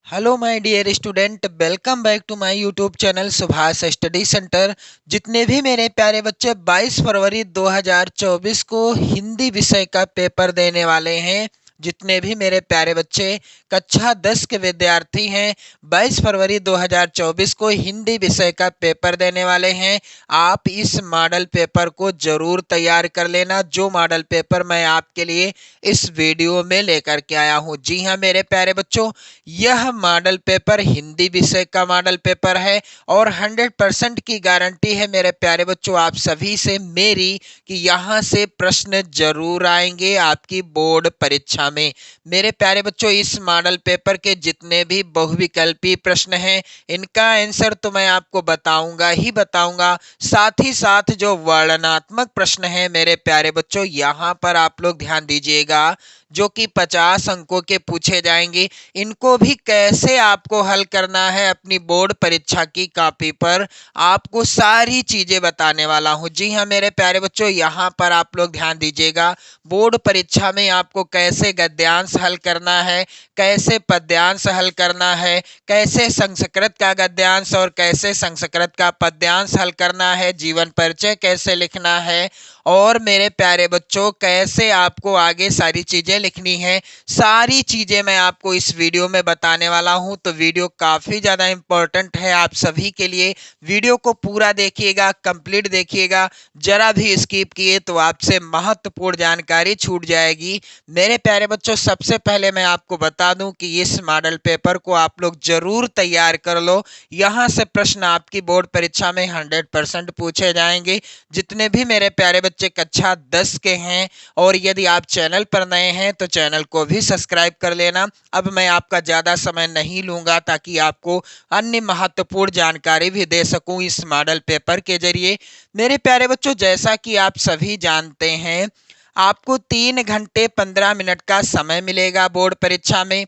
Hello my dear student, welcome back to my YouTube channel Subhash study centre. जितने भी मेरे प्यारे बच्चे 22 फरवरी 2024 को हिंदी विषय का पेपर देने वाले हैं, जितने भी मेरे प्यारे बच्चे कक्षा 10 के विद्यार्थी हैं, 22 फरवरी 2024 को हिंदी विषय का पेपर देने वाले हैं। आप इस मॉडल पेपर को जरूर तैयार कर लेना, जो मॉडल पेपर मैं आपके लिए इस वीडियो में लेकर के आया हूं। जी हां मेरे प्यारे बच्चों, यह मॉडल पेपर हिंदी विषय का मॉडल पेपर है और 100% की गारंटी है मेरे प्यारे बच्चों आप सभी से मेरी कि यहाँ से प्रश्न जरूर आएंगे आपकी बोर्ड परीक्षा में। मेरे प्यारे बच्चों, इस मॉडल पेपर के जितने भी बहुविकल्पी प्रश्न हैं इनका आंसर तो मैं आपको बताऊंगा ही बताऊंगा, साथ ही साथ जो वर्णनात्मक प्रश्न है मेरे प्यारे बच्चों यहाँ पर आप लोग ध्यान दीजिएगा, जो कि 50 अंकों के पूछे जाएंगे, इनको भी कैसे आपको हल करना है अपनी बोर्ड परीक्षा की कॉपी पर आपको सारी चीजें बताने वाला हूं। जी हां मेरे प्यारे बच्चों, यहाँ पर आप लोग ध्यान दीजिएगा, बोर्ड परीक्षा में आपको कैसे गद्यांश हल करना है, कैसे पद्यांश हल करना है, कैसे संस्कृत का गद्यांश और कैसे संस्कृत का पद्यांश हल करना है, जीवन परिचय कैसे लिखना है और मेरे प्यारे बच्चों कैसे आपको आगे सारी चीजें लिखनी है, सारी चीजें मैं आपको इस वीडियो में बताने वाला हूं। तो वीडियो काफी ज्यादा इंपॉर्टेंट है आप सभी के लिए। वीडियो को पूरा देखिएगा, कंप्लीट देखिएगा, जरा भी स्किप किए तो आपसे महत्वपूर्ण जानकारी छूट जाएगी। मेरे प्यारे बच्चों, सबसे पहले मैं आपको बता दूं कि इस मॉडल पेपर को आप लोग जरूर तैयार कर लो। यहां से प्रश्न आपकी बोर्ड परीक्षा में 100% पूछे जाएंगे। जितने भी मेरे प्यारे बच्चे कक्षा 10 के हैं और यदि आप चैनल पर नए हैं तो चैनल को भी सब्सक्राइब कर लेना। अब मैं आपका ज्यादा समय नहीं लूंगा ताकि आपको अन्य महत्वपूर्ण जानकारी भी दे सकूं इस मॉडल पेपर के जरिए। मेरे प्यारे बच्चों, जैसा कि आप सभी जानते हैं, आपको 3 घंटे 15 मिनट का समय मिलेगा बोर्ड परीक्षा में।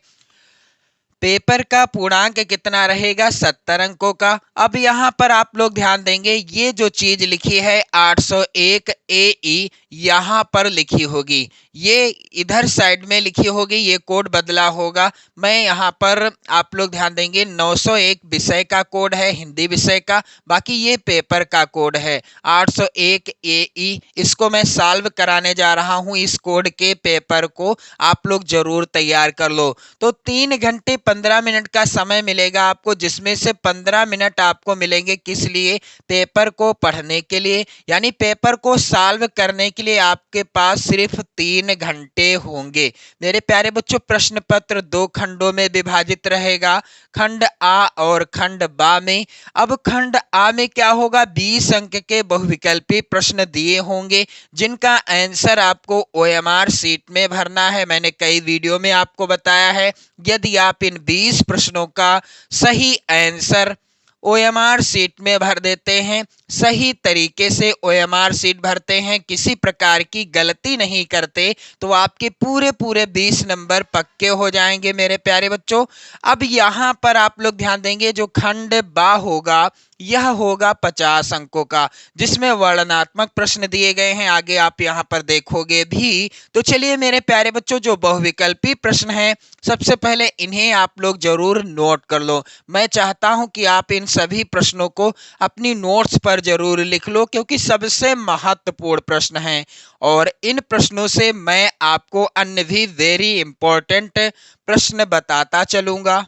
पेपर का पूर्णांक कितना रहेगा? 70 अंकों का। अब यहाँ पर आप लोग ध्यान देंगे, ये जो चीज लिखी है 801 AE यहाँ पर लिखी होगी, ये इधर साइड में लिखी होगी, ये कोड बदला होगा। मैं यहाँ पर आप लोग ध्यान देंगे 901 विषय का कोड है हिंदी विषय का, बाकी ये पेपर का कोड है 801 AE। इसको मैं सॉल्व कराने जा रहा हूँ, इस कोड के पेपर को आप लोग जरूर तैयार कर लो। तो 3 घंटे 15 मिनट का समय मिलेगा आपको, जिसमें से 15 मिनट आपको मिलेंगे किस लिए? पेपर को पढ़ने के लिए, यानी पेपर को सॉल्व करने के लिए आपके पास सिर्फ 3 घंटे होंगे। मेरे प्यारे बच्चों, प्रश्न पत्र 2 खंडों में विभाजित रहेगा, खंड आ और खंड बा में। अब खंड आ में क्या होगा? 20 अंक के बहुविकल्पी प्रश्न दिए होंगे, जिनका आंसर आपको OMR शीट में भरना है। मैंने कई वीडियो में आपको बताया है, यदि आप इन 20 प्रश्नों का सही आंसर OMR शीट में भर देते हैं, सही तरीके से OMR शीट भरते हैं, किसी प्रकार की गलती नहीं करते, तो आपके पूरे पूरे 20 नंबर पक्के हो जाएंगे मेरे प्यारे बच्चों। अब यहाँ पर आप लोग ध्यान देंगे, जो खंड बा होगा यह होगा 50 अंकों का, जिसमें वर्णनात्मक प्रश्न दिए गए हैं, आगे आप यहाँ पर देखोगे भी। तो चलिए मेरे प्यारे बच्चों, जो बहुविकल्पी प्रश्न हैं सबसे पहले इन्हें आप लोग जरूर नोट कर लो। मैं चाहता हूं कि आप इन सभी प्रश्नों को अपनी नोट्स पर जरूर लिख लो, क्योंकि सबसे महत्वपूर्ण प्रश्न हैं और इन प्रश्नों से मैं आपको अन्य भी वेरी इंपॉर्टेंट प्रश्न बताता चलूंगा।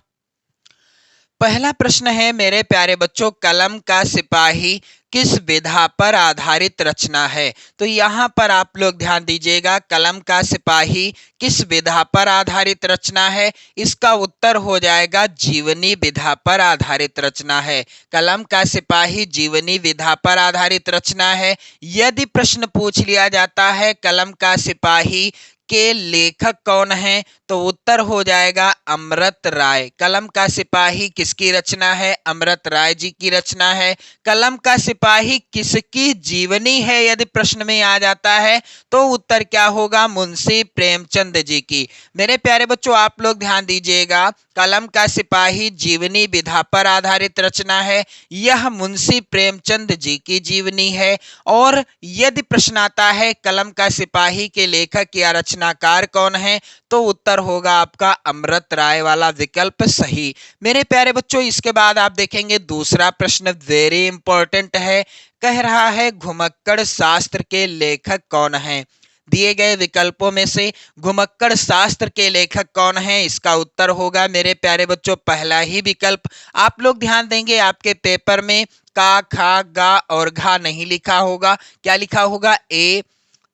पहला प्रश्न है मेरे प्यारे बच्चों, कलम का सिपाही किस विधा पर आधारित रचना है? तो यहाँ पर आप लोग ध्यान दीजिएगा, कलम का सिपाही किस विधा पर आधारित रचना है? इसका उत्तर हो जाएगा जीवनी विधा पर आधारित रचना है। कलम का सिपाही जीवनी विधा पर आधारित रचना है। यदि प्रश्न पूछ लिया जाता है कलम का सिपाही के लेखक कौन हैं, तो उत्तर हो जाएगा अमृत राय। कलम का सिपाही किसकी रचना है? अमृत राय जी की रचना है। कलम का सिपाही किसकी जीवनी है यदि प्रश्न में आ जाता है, तो उत्तर क्या होगा? मुंशी प्रेमचंद जी की। मेरे प्यारे बच्चों, आप लोग ध्यान दीजिएगा, कलम का सिपाही जीवनी विधा पर आधारित रचना है, यह मुंशी प्रेमचंद जी की जीवनी है। और यदि प्रश्न आता है कलम का सिपाही के लेखक या रचनाकार कौन है, तो उत्तर होगा आपका अमृत राय वाला विकल्प सही। मेरे प्यारे बच्चों, इसके बाद आप देखेंगे दूसरा प्रश्न वेरी इंपॉर्टेंट है। कह रहा है घुमक्कड़ शास्त्र के लेखक कौन है। दिए गए विकल्पों में से घुमक्कड़ शास्त्र के लेखक कौन है, इसका उत्तर होगा मेरे प्यारे बच्चों पहला ही विकल्प। आप लोग ध्यान देंगे आपके पेपर में का, खा, गा और घा नहीं लिखा होगा, क्या लिखा होगा, ए,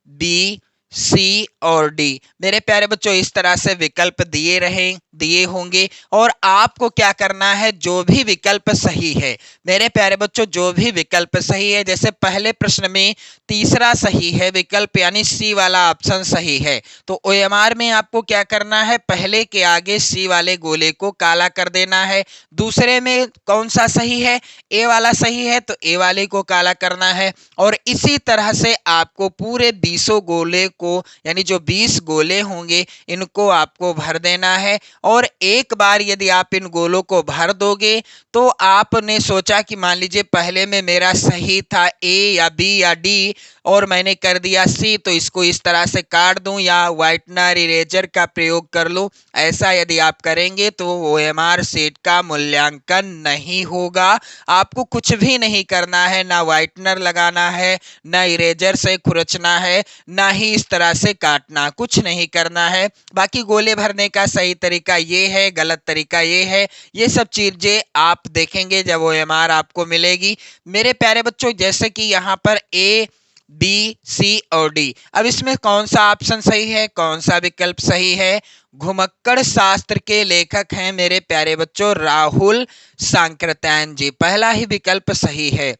बी, सी और डी। मेरे प्यारे बच्चों इस तरह से विकल्प दिए होंगे और आपको क्या करना है, जो भी विकल्प सही है, मेरे प्यारे बच्चों जो भी विकल्प सही है, जैसे पहले प्रश्न में तीसरा सही है विकल्प यानी सी वाला ऑप्शन सही है, तो ओएमआर में आपको क्या करना है, पहले के आगे सी वाले गोले को काला कर देना है। दूसरे में कौन सा सही है, ए वाला सही है, तो ए वाले को काला करना है। और इसी तरह से आपको पूरे 20 गोले को यानी जो 20 गोले होंगे इनको आपको भर देना है। और एक बार यदि आप इन गोलों को भर दोगे तो आपने सोचा कि मान लीजिए पहले में मेरा सही था ए या बी या डी और मैंने कर दिया सी, तो इसको इस तरह से काट दूं या व्हाइटनर इरेजर का प्रयोग कर लूं, ऐसा यदि आप करेंगे तो ओएमआर सीट का मूल्यांकन नहीं होगा। आपको कुछ भी नहीं करना है, ना व्हाइटनर लगाना है, ना इरेजर से खुरचना है, ना ही इस तरह से काटना, कुछ नहीं करना है। बाकी गोले भरने का सही तरीका ये है, गलत तरीका ये है, ये सब चीजें आप देखेंगे जब ओएमआर आपको मिलेगी। मेरे प्यारे बच्चों जैसे कि यहाँ पर ए, बी, सी और डी, अब इसमें कौन सा ऑप्शन सही है, कौन सा विकल्प सही है, घुमक्कड़ शास्त्र के लेखक हैं मेरे प्यारे बच्चों राहुल सांकृत्यायन जी, पहला ही विकल्प सही है।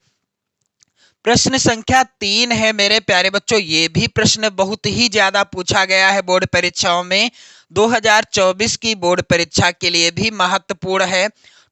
प्रश्न संख्या 3 है मेरे प्यारे बच्चों, ये भी प्रश्न बहुत ही ज्यादा पूछा गया है बोर्ड परीक्षाओं में, 2024 की बोर्ड परीक्षा के लिए भी महत्वपूर्ण है।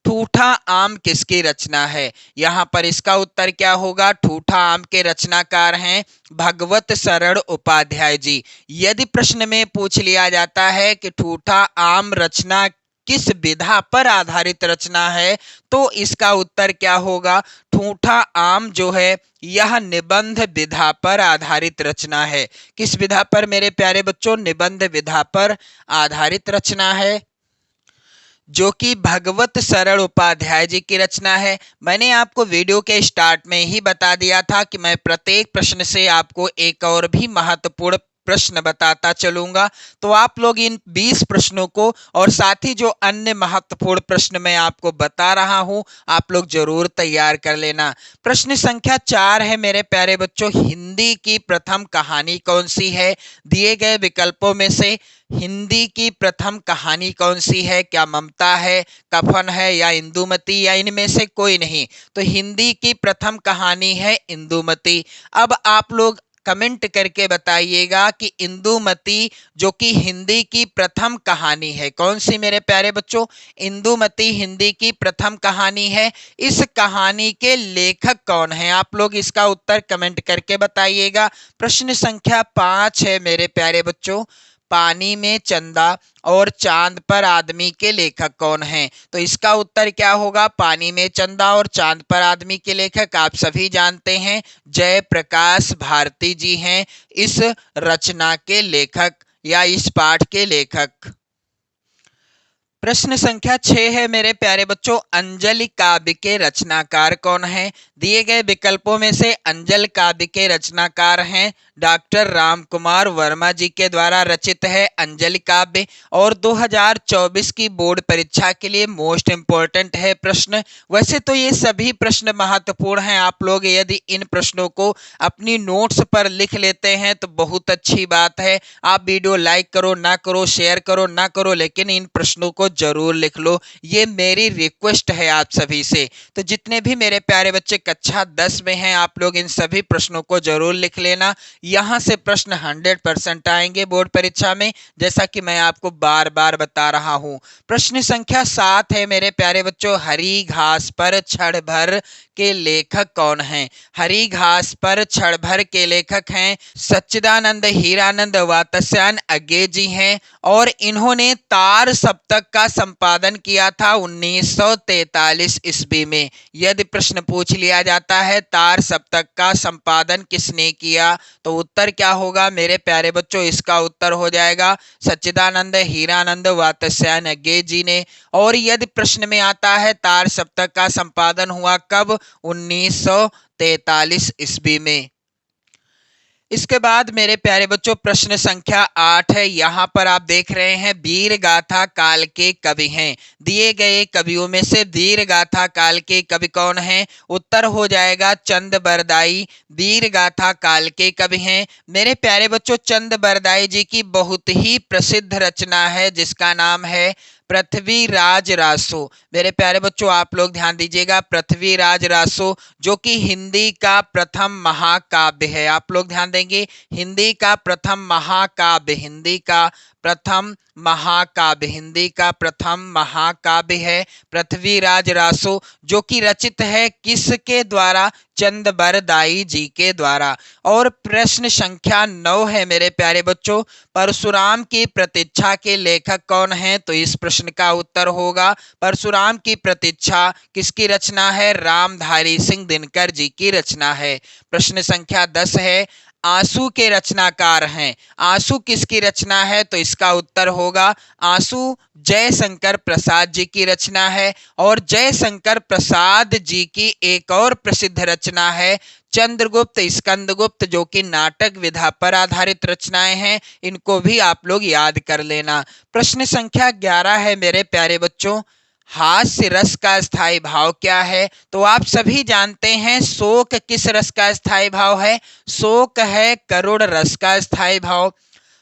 ठूठा आम किसकी रचना है, यहाँ पर इसका उत्तर क्या होगा, ठूठा आम के रचनाकार हैं भगवत शरण उपाध्याय जी। यदि प्रश्न में पूछ लिया जाता है कि ठूठा आम रचना किस विधा पर आधारित रचना है, तो इसका उत्तर क्या होगा, ठूठा आम जो है यह निबंध विधा पर आधारित रचना है। किस विधा पर मेरे प्यारे बच्चों, निबंध विधा पर आधारित रचना है, जो कि भगवत शरण उपाध्याय जी की रचना है। मैंने आपको वीडियो के स्टार्ट में ही बता दिया था कि मैं प्रत्येक प्रश्न से आपको एक और भी महत्वपूर्ण प्रश्न बताता चलूंगा, तो आप लोग इन 20 प्रश्नों को और साथ ही जो अन्य महत्वपूर्ण प्रश्न मैं आपको बता रहा हूं आप लोग जरूर तैयार कर लेना। प्रश्न संख्या 4 है मेरे प्यारे बच्चों, हिंदी की प्रथम कहानी कौन सी है। दिए गए विकल्पों में से हिंदी की प्रथम कहानी कौन सी है, क्या ममता है, कफन है या इंदुमती, या इनमें से कोई नहीं, तो हिंदी की प्रथम कहानी है इंदुमती। अब आप लोग कमेंट करके बताइएगा कि इंदुमती जो कि हिंदी की प्रथम कहानी है कौन सी मेरे प्यारे बच्चों, इंदुमती हिंदी की प्रथम कहानी है, इस कहानी के लेखक कौन है, आप लोग इसका उत्तर कमेंट करके बताइएगा। प्रश्न संख्या 5 है मेरे प्यारे बच्चों, पानी में चंदा और चांद पर आदमी के लेखक कौन हैं, तो इसका उत्तर क्या होगा, पानी में चंदा और चांद पर आदमी के लेखक आप सभी जानते हैं जयप्रकाश भारती जी हैं इस रचना के लेखक या इस पाठ के लेखक। प्रश्न संख्या 6 है मेरे प्यारे बच्चों, अंजलि काव्य के रचनाकार कौन है। दिए गए विकल्पों में से अंजलि काव्य के रचनाकार हैं डॉक्टर राम कुमार वर्मा जी के द्वारा रचित है अंजलि काव्य, और 2024 की बोर्ड परीक्षा के लिए मोस्ट इंपोर्टेंट है प्रश्न। वैसे तो ये सभी प्रश्न महत्वपूर्ण हैं, आप लोग यदि इन प्रश्नों को अपनी नोट्स पर लिख लेते हैं तो बहुत अच्छी बात है। आप वीडियो लाइक करो ना करो, शेयर करो ना करो, लेकिन इन प्रश्नों को जरूर लिख लो, ये मेरी रिक्वेस्ट है आप सभी से। तो जितने भी मेरे प्यारे बच्चे कक्षा 10 में हैं आप लोग इन सभी प्रश्नों को जरूर लिख लेना, यहां से प्रश्न 100% आएंगे बोर्ड परीक्षा में, जैसा कि मैं आपको बार बार बता रहा हूं। प्रश्न संख्या 7 है मेरे प्यारे बच्चों, हरी घास पर क्षण भर के लेखक कौन हैं? हरी घास पर क्षण भर के लेखक हैं सच्चिदानंद हीरानंद वात्स्यायन अज्ञे जी हैं, और इन्होंने तार सप्तक का संपादन किया था 1943 ईस्वी में। यदि प्रश्न पूछ लिया जाता है तार सप्तक का संपादन किसने किया, तो उत्तर क्या होगा मेरे प्यारे बच्चों? इसका उत्तर हो जाएगा सच्चिदानंद हीरानंद वात्स्यायन अज्ञे जी ने। और यदि प्रश्न में आता है तार सप्तक का संपादन हुआ कब? 1943 ईस्वी में। इसके बाद मेरे प्यारे बच्चों प्रश्न संख्या 8 है। यहाँ पर आप देख रहे हैं वीर गाथा काल के कवि हैं। दिए गए कवियों में से वीर गाथा काल के कवि कौन हैं? उत्तर हो जाएगा चंद बरदाई वीर गाथा काल के कवि हैं। मेरे प्यारे बच्चों चंद बरदाई जी की बहुत ही प्रसिद्ध रचना है जिसका नाम है पृथ्वीराज रासो। मेरे प्यारे बच्चों आप लोग ध्यान दीजिएगा, पृथ्वीराज रासो जो कि हिंदी का प्रथम महाकाव्य है। आप लोग ध्यान देंगे, हिंदी का प्रथम महाकाव्य, हिंदी का प्रथम महाकाव्य, हिंदी का प्रथम महाकाव्य है पृथ्वीराज रासो, जो कि रचित है किसके द्वारा? चंद बरदाई जी के द्वारा। और प्रश्न संख्या 9 है मेरे प्यारे बच्चों, परशुराम की प्रतीक्षा के लेखक कौन हैं? तो इस प्रश्न का उत्तर होगा परशुराम की प्रतीक्षा किसकी रचना है? रामधारी सिंह दिनकर जी की रचना है। प्रश्न संख्या 10 है, आंसू के रचनाकार हैं। आंसू किसकी रचना है? तो इसका उत्तर होगा आंसू जयशंकर प्रसाद जी की रचना है। और जयशंकर प्रसाद जी की एक और प्रसिद्ध रचना है चंद्रगुप्त स्कंदगुप्त, जो कि नाटक विधा पर आधारित रचनाएं हैं। इनको भी आप लोग याद कर लेना। प्रश्न संख्या 11 है मेरे प्यारे बच्चों, हास्य रस का स्थायी भाव क्या है? तो आप सभी जानते हैं शोक किस रस का स्थायी भाव है? शोक है करुण रस का स्थायी भाव।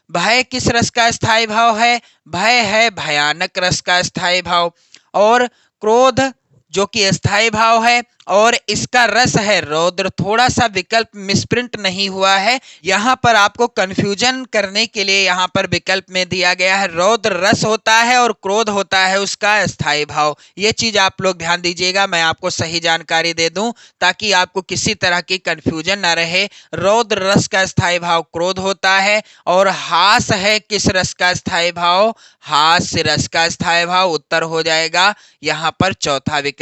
भय किस रस का स्थायी भाव है? भय है भयानक रस का स्थायी भाव। और क्रोध जो कि स्थायी भाव है और इसका रस है रौद्र। थोड़ा सा विकल्प मिसप्रिंट नहीं हुआ है, यहाँ पर आपको कंफ्यूजन करने के लिए यहाँ पर विकल्प में दिया गया है। रौद्र रस होता है और क्रोध होता है उसका स्थायी भाव। ये चीज आप लोग ध्यान दीजिएगा, मैं आपको सही जानकारी दे दूं ताकि आपको किसी तरह की कंफ्यूजन ना रहे। रौद्र रस का स्थायी भाव क्रोध होता है। और हास है किस रस का स्थायी भाव? हास्य रस का स्थायी भाव। उत्तर हो जाएगा यहाँ पर चौथा विकल्प।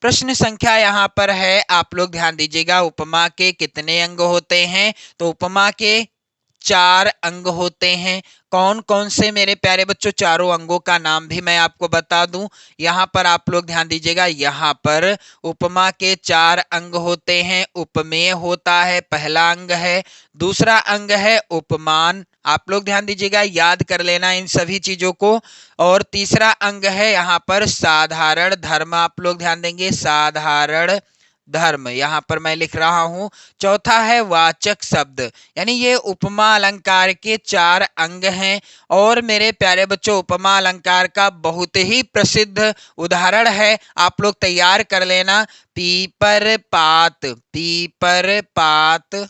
प्रश्न संख्या यहाँ पर है, आप लोग ध्यान दीजिएगा, उपमा के कितने अंग होते हैं? तो उपमा के 4 अंग होते हैं। कौन कौन से मेरे प्यारे बच्चों? चारों अंगों का नाम भी मैं आपको बता दूं। यहाँ पर आप लोग ध्यान दीजिएगा, यहाँ पर उपमा के 4 अंग होते हैं। उपमेय होता है पहला अंग है, दूसरा अंग है उपमान, आप लोग ध्यान दीजिएगा, याद कर लेना इन सभी चीजों को। और तीसरा अंग है यहाँ पर साधारण धर्म, आप लोग ध्यान देंगे, साधारण धर्म यहाँ पर मैं लिख रहा हूं। चौथा है वाचक शब्द, यानी ये उपमा अलंकार के 4 अंग हैं। और मेरे प्यारे बच्चों उपमा अलंकार का बहुत ही प्रसिद्ध उदाहरण है, आप लोग तैयार कर लेना, पीपर पात, पीपर पात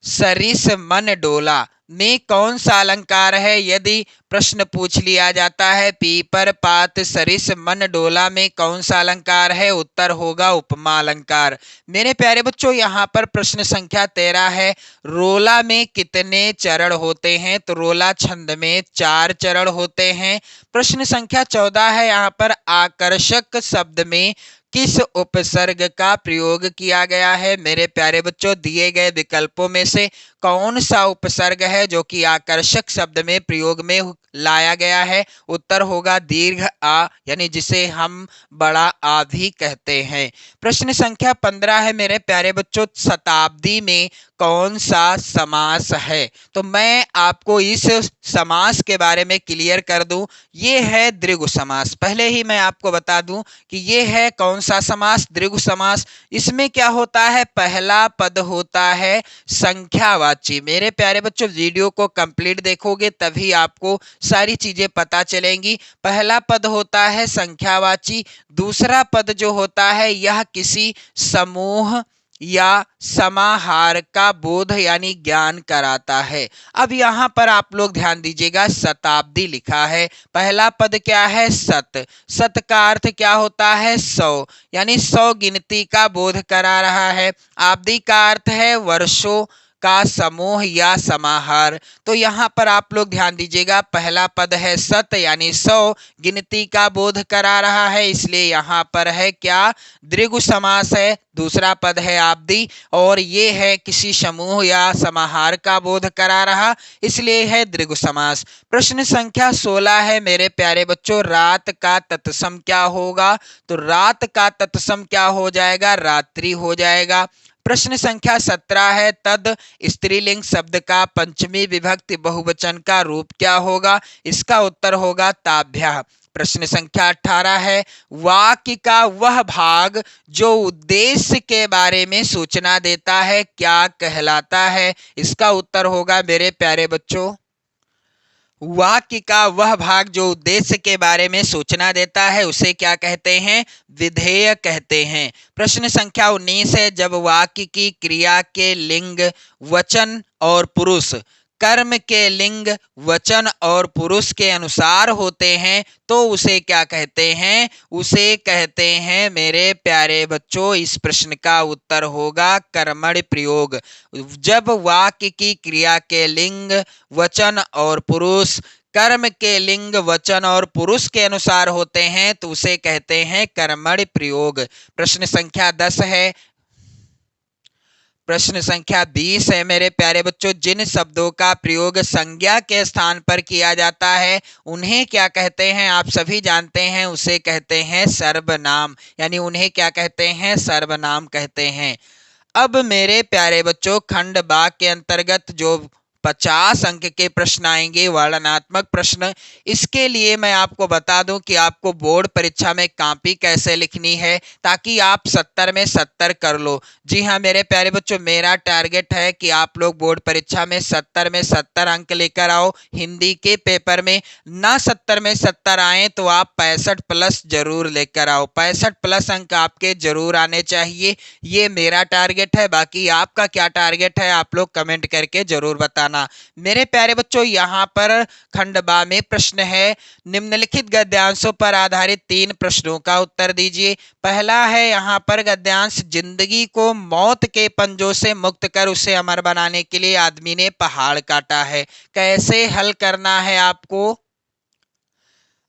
सरिस मन डोला में कौन सा अलंकार है? यदि प्रश्न पूछ लिया जाता है पीपर पात सरिस मन डोला में कौन सा अलंकार है? उत्तर होगा उपमा अलंकार। मेरे प्यारे बच्चों यहाँ पर प्रश्न संख्या 13 है, रोला में कितने चरण होते हैं? तो रोला छंद में 4 चरण होते हैं। प्रश्न संख्या 14 है, यहाँ पर आकर्षक शब्द में किस उपसर्ग का प्रयोग किया गया है? मेरे प्यारे बच्चों दिए गए विकल्पों में से कौन सा उपसर्ग है जो कि आकर्षक शब्द में प्रयोग में लाया गया है? उत्तर होगा दीर्घ आ, यानी जिसे हम बड़ा आ भी कहते हैं। प्रश्न संख्या 15 है मेरे प्यारे बच्चों, शताब्दी में कौन सा समास है? तो मैं आपको इस समास के बारे में क्लियर कर दूं, ये है द्विगु समास। पहले ही मैं आपको बता दूं कि ये है कौन सा समास? द्विगु समास। इसमें क्या होता है? पहला पद होता है संख्यावाची। मेरे प्यारे बच्चों वीडियो को कंप्लीट देखोगे तभी आपको सारी चीजें पता चलेंगी। पहला पद होता है संख्यावाची, दूसरा पद जो होता है यह किसी समूह या समाहार का बोध यानी ज्ञान कराता है। अब यहाँ पर आप लोग ध्यान दीजिएगा, शताब्दी लिखा है, पहला पद क्या है, सत। सत का अर्थ क्या होता है, 100, यानी 100 गिनती का बोध करा रहा है। आब्दी का अर्थ है वर्षों का समूह या समाहार। तो यहाँ पर आप लोग ध्यान दीजिएगा, पहला पद है सत यानी 100 गिनती का बोध करा रहा है, इसलिए यहाँ पर है क्या, द्विगु समास है। दूसरा पद है आब्दी और ये है किसी समूह या समाहार का बोध करा रहा, इसलिए है द्विगु समास। प्रश्न संख्या 16 है मेरे प्यारे बच्चों, रात का तत्सम क्या होगा। तो रात का तत्सम क्या हो जाएगा, रात्रि हो जाएगा। प्रश्न संख्या 17 है, तद स्त्रीलिंग शब्द का पंचमी विभक्ति बहुवचन का रूप क्या होगा। इसका उत्तर होगा ताभ्यः। प्रश्न संख्या 18 है, वाक्य का वह भाग जो उद्देश्य के बारे में सूचना देता है क्या कहलाता है। इसका उत्तर होगा मेरे प्यारे बच्चों, वाक्य का वह भाग जो उद्देश्य के बारे में सूचना देता है उसे क्या कहते हैं, विधेय कहते हैं। प्रश्न संख्या 19 है, जब वाक्य की क्रिया के लिंग वचन और पुरुष कर्म के लिंग वचन और पुरुष के अनुसार होते हैं तो उसे क्या कहते हैं, उसे कहते हैं मेरे प्यारे बच्चों, इस प्रश्न का उत्तर होगा कर्मणि प्रयोग। जब वाक्य की क्रिया के लिंग वचन और पुरुष कर्म के लिंग वचन और पुरुष के अनुसार होते हैं तो उसे कहते हैं कर्मणि प्रयोग। प्रश्न संख्या 10 है, प्रश्न संख्या 20 है मेरे प्यारे बच्चों, जिन शब्दों का प्रयोग संज्ञा के स्थान पर किया जाता है उन्हें क्या कहते हैं, आप सभी जानते हैं, उसे कहते हैं सर्वनाम, यानी उन्हें क्या कहते हैं, सर्वनाम कहते हैं। अब मेरे प्यारे बच्चों, खंड बा के अंतर्गत जो 50 अंक के प्रश्न आएंगे, वर्णनात्मक प्रश्न, इसके लिए मैं आपको बता दूं कि आपको बोर्ड परीक्षा में कॉपी कैसे लिखनी है ताकि आप 70 में 70 कर लो। जी हाँ मेरे प्यारे बच्चों, मेरा टारगेट है कि आप लोग बोर्ड परीक्षा में 70 में 70 अंक लेकर आओ। हिंदी के पेपर में ना 70 में 70 आए तो आप 65 प्लस जरूर लेकर आओ, 65 प्लस अंक आपके जरूर आने चाहिए, ये मेरा टारगेट है। बाकी आपका क्या टारगेट है आप लोग कमेंट करके जरूर बताना। मेरे प्यारे बच्चों, यहाँ पर खंड बा में प्रश्न है, निम्नलिखित गद्यांशों पर आधारित 3 प्रश्नों का उत्तर दीजिए। पहला है यहाँ पर गद्यांश, जिंदगी को मौत के पंजों से मुक्त कर उसे अमर बनाने के लिए आदमी ने पहाड़ काटा है, कैसे हल करना है आपको।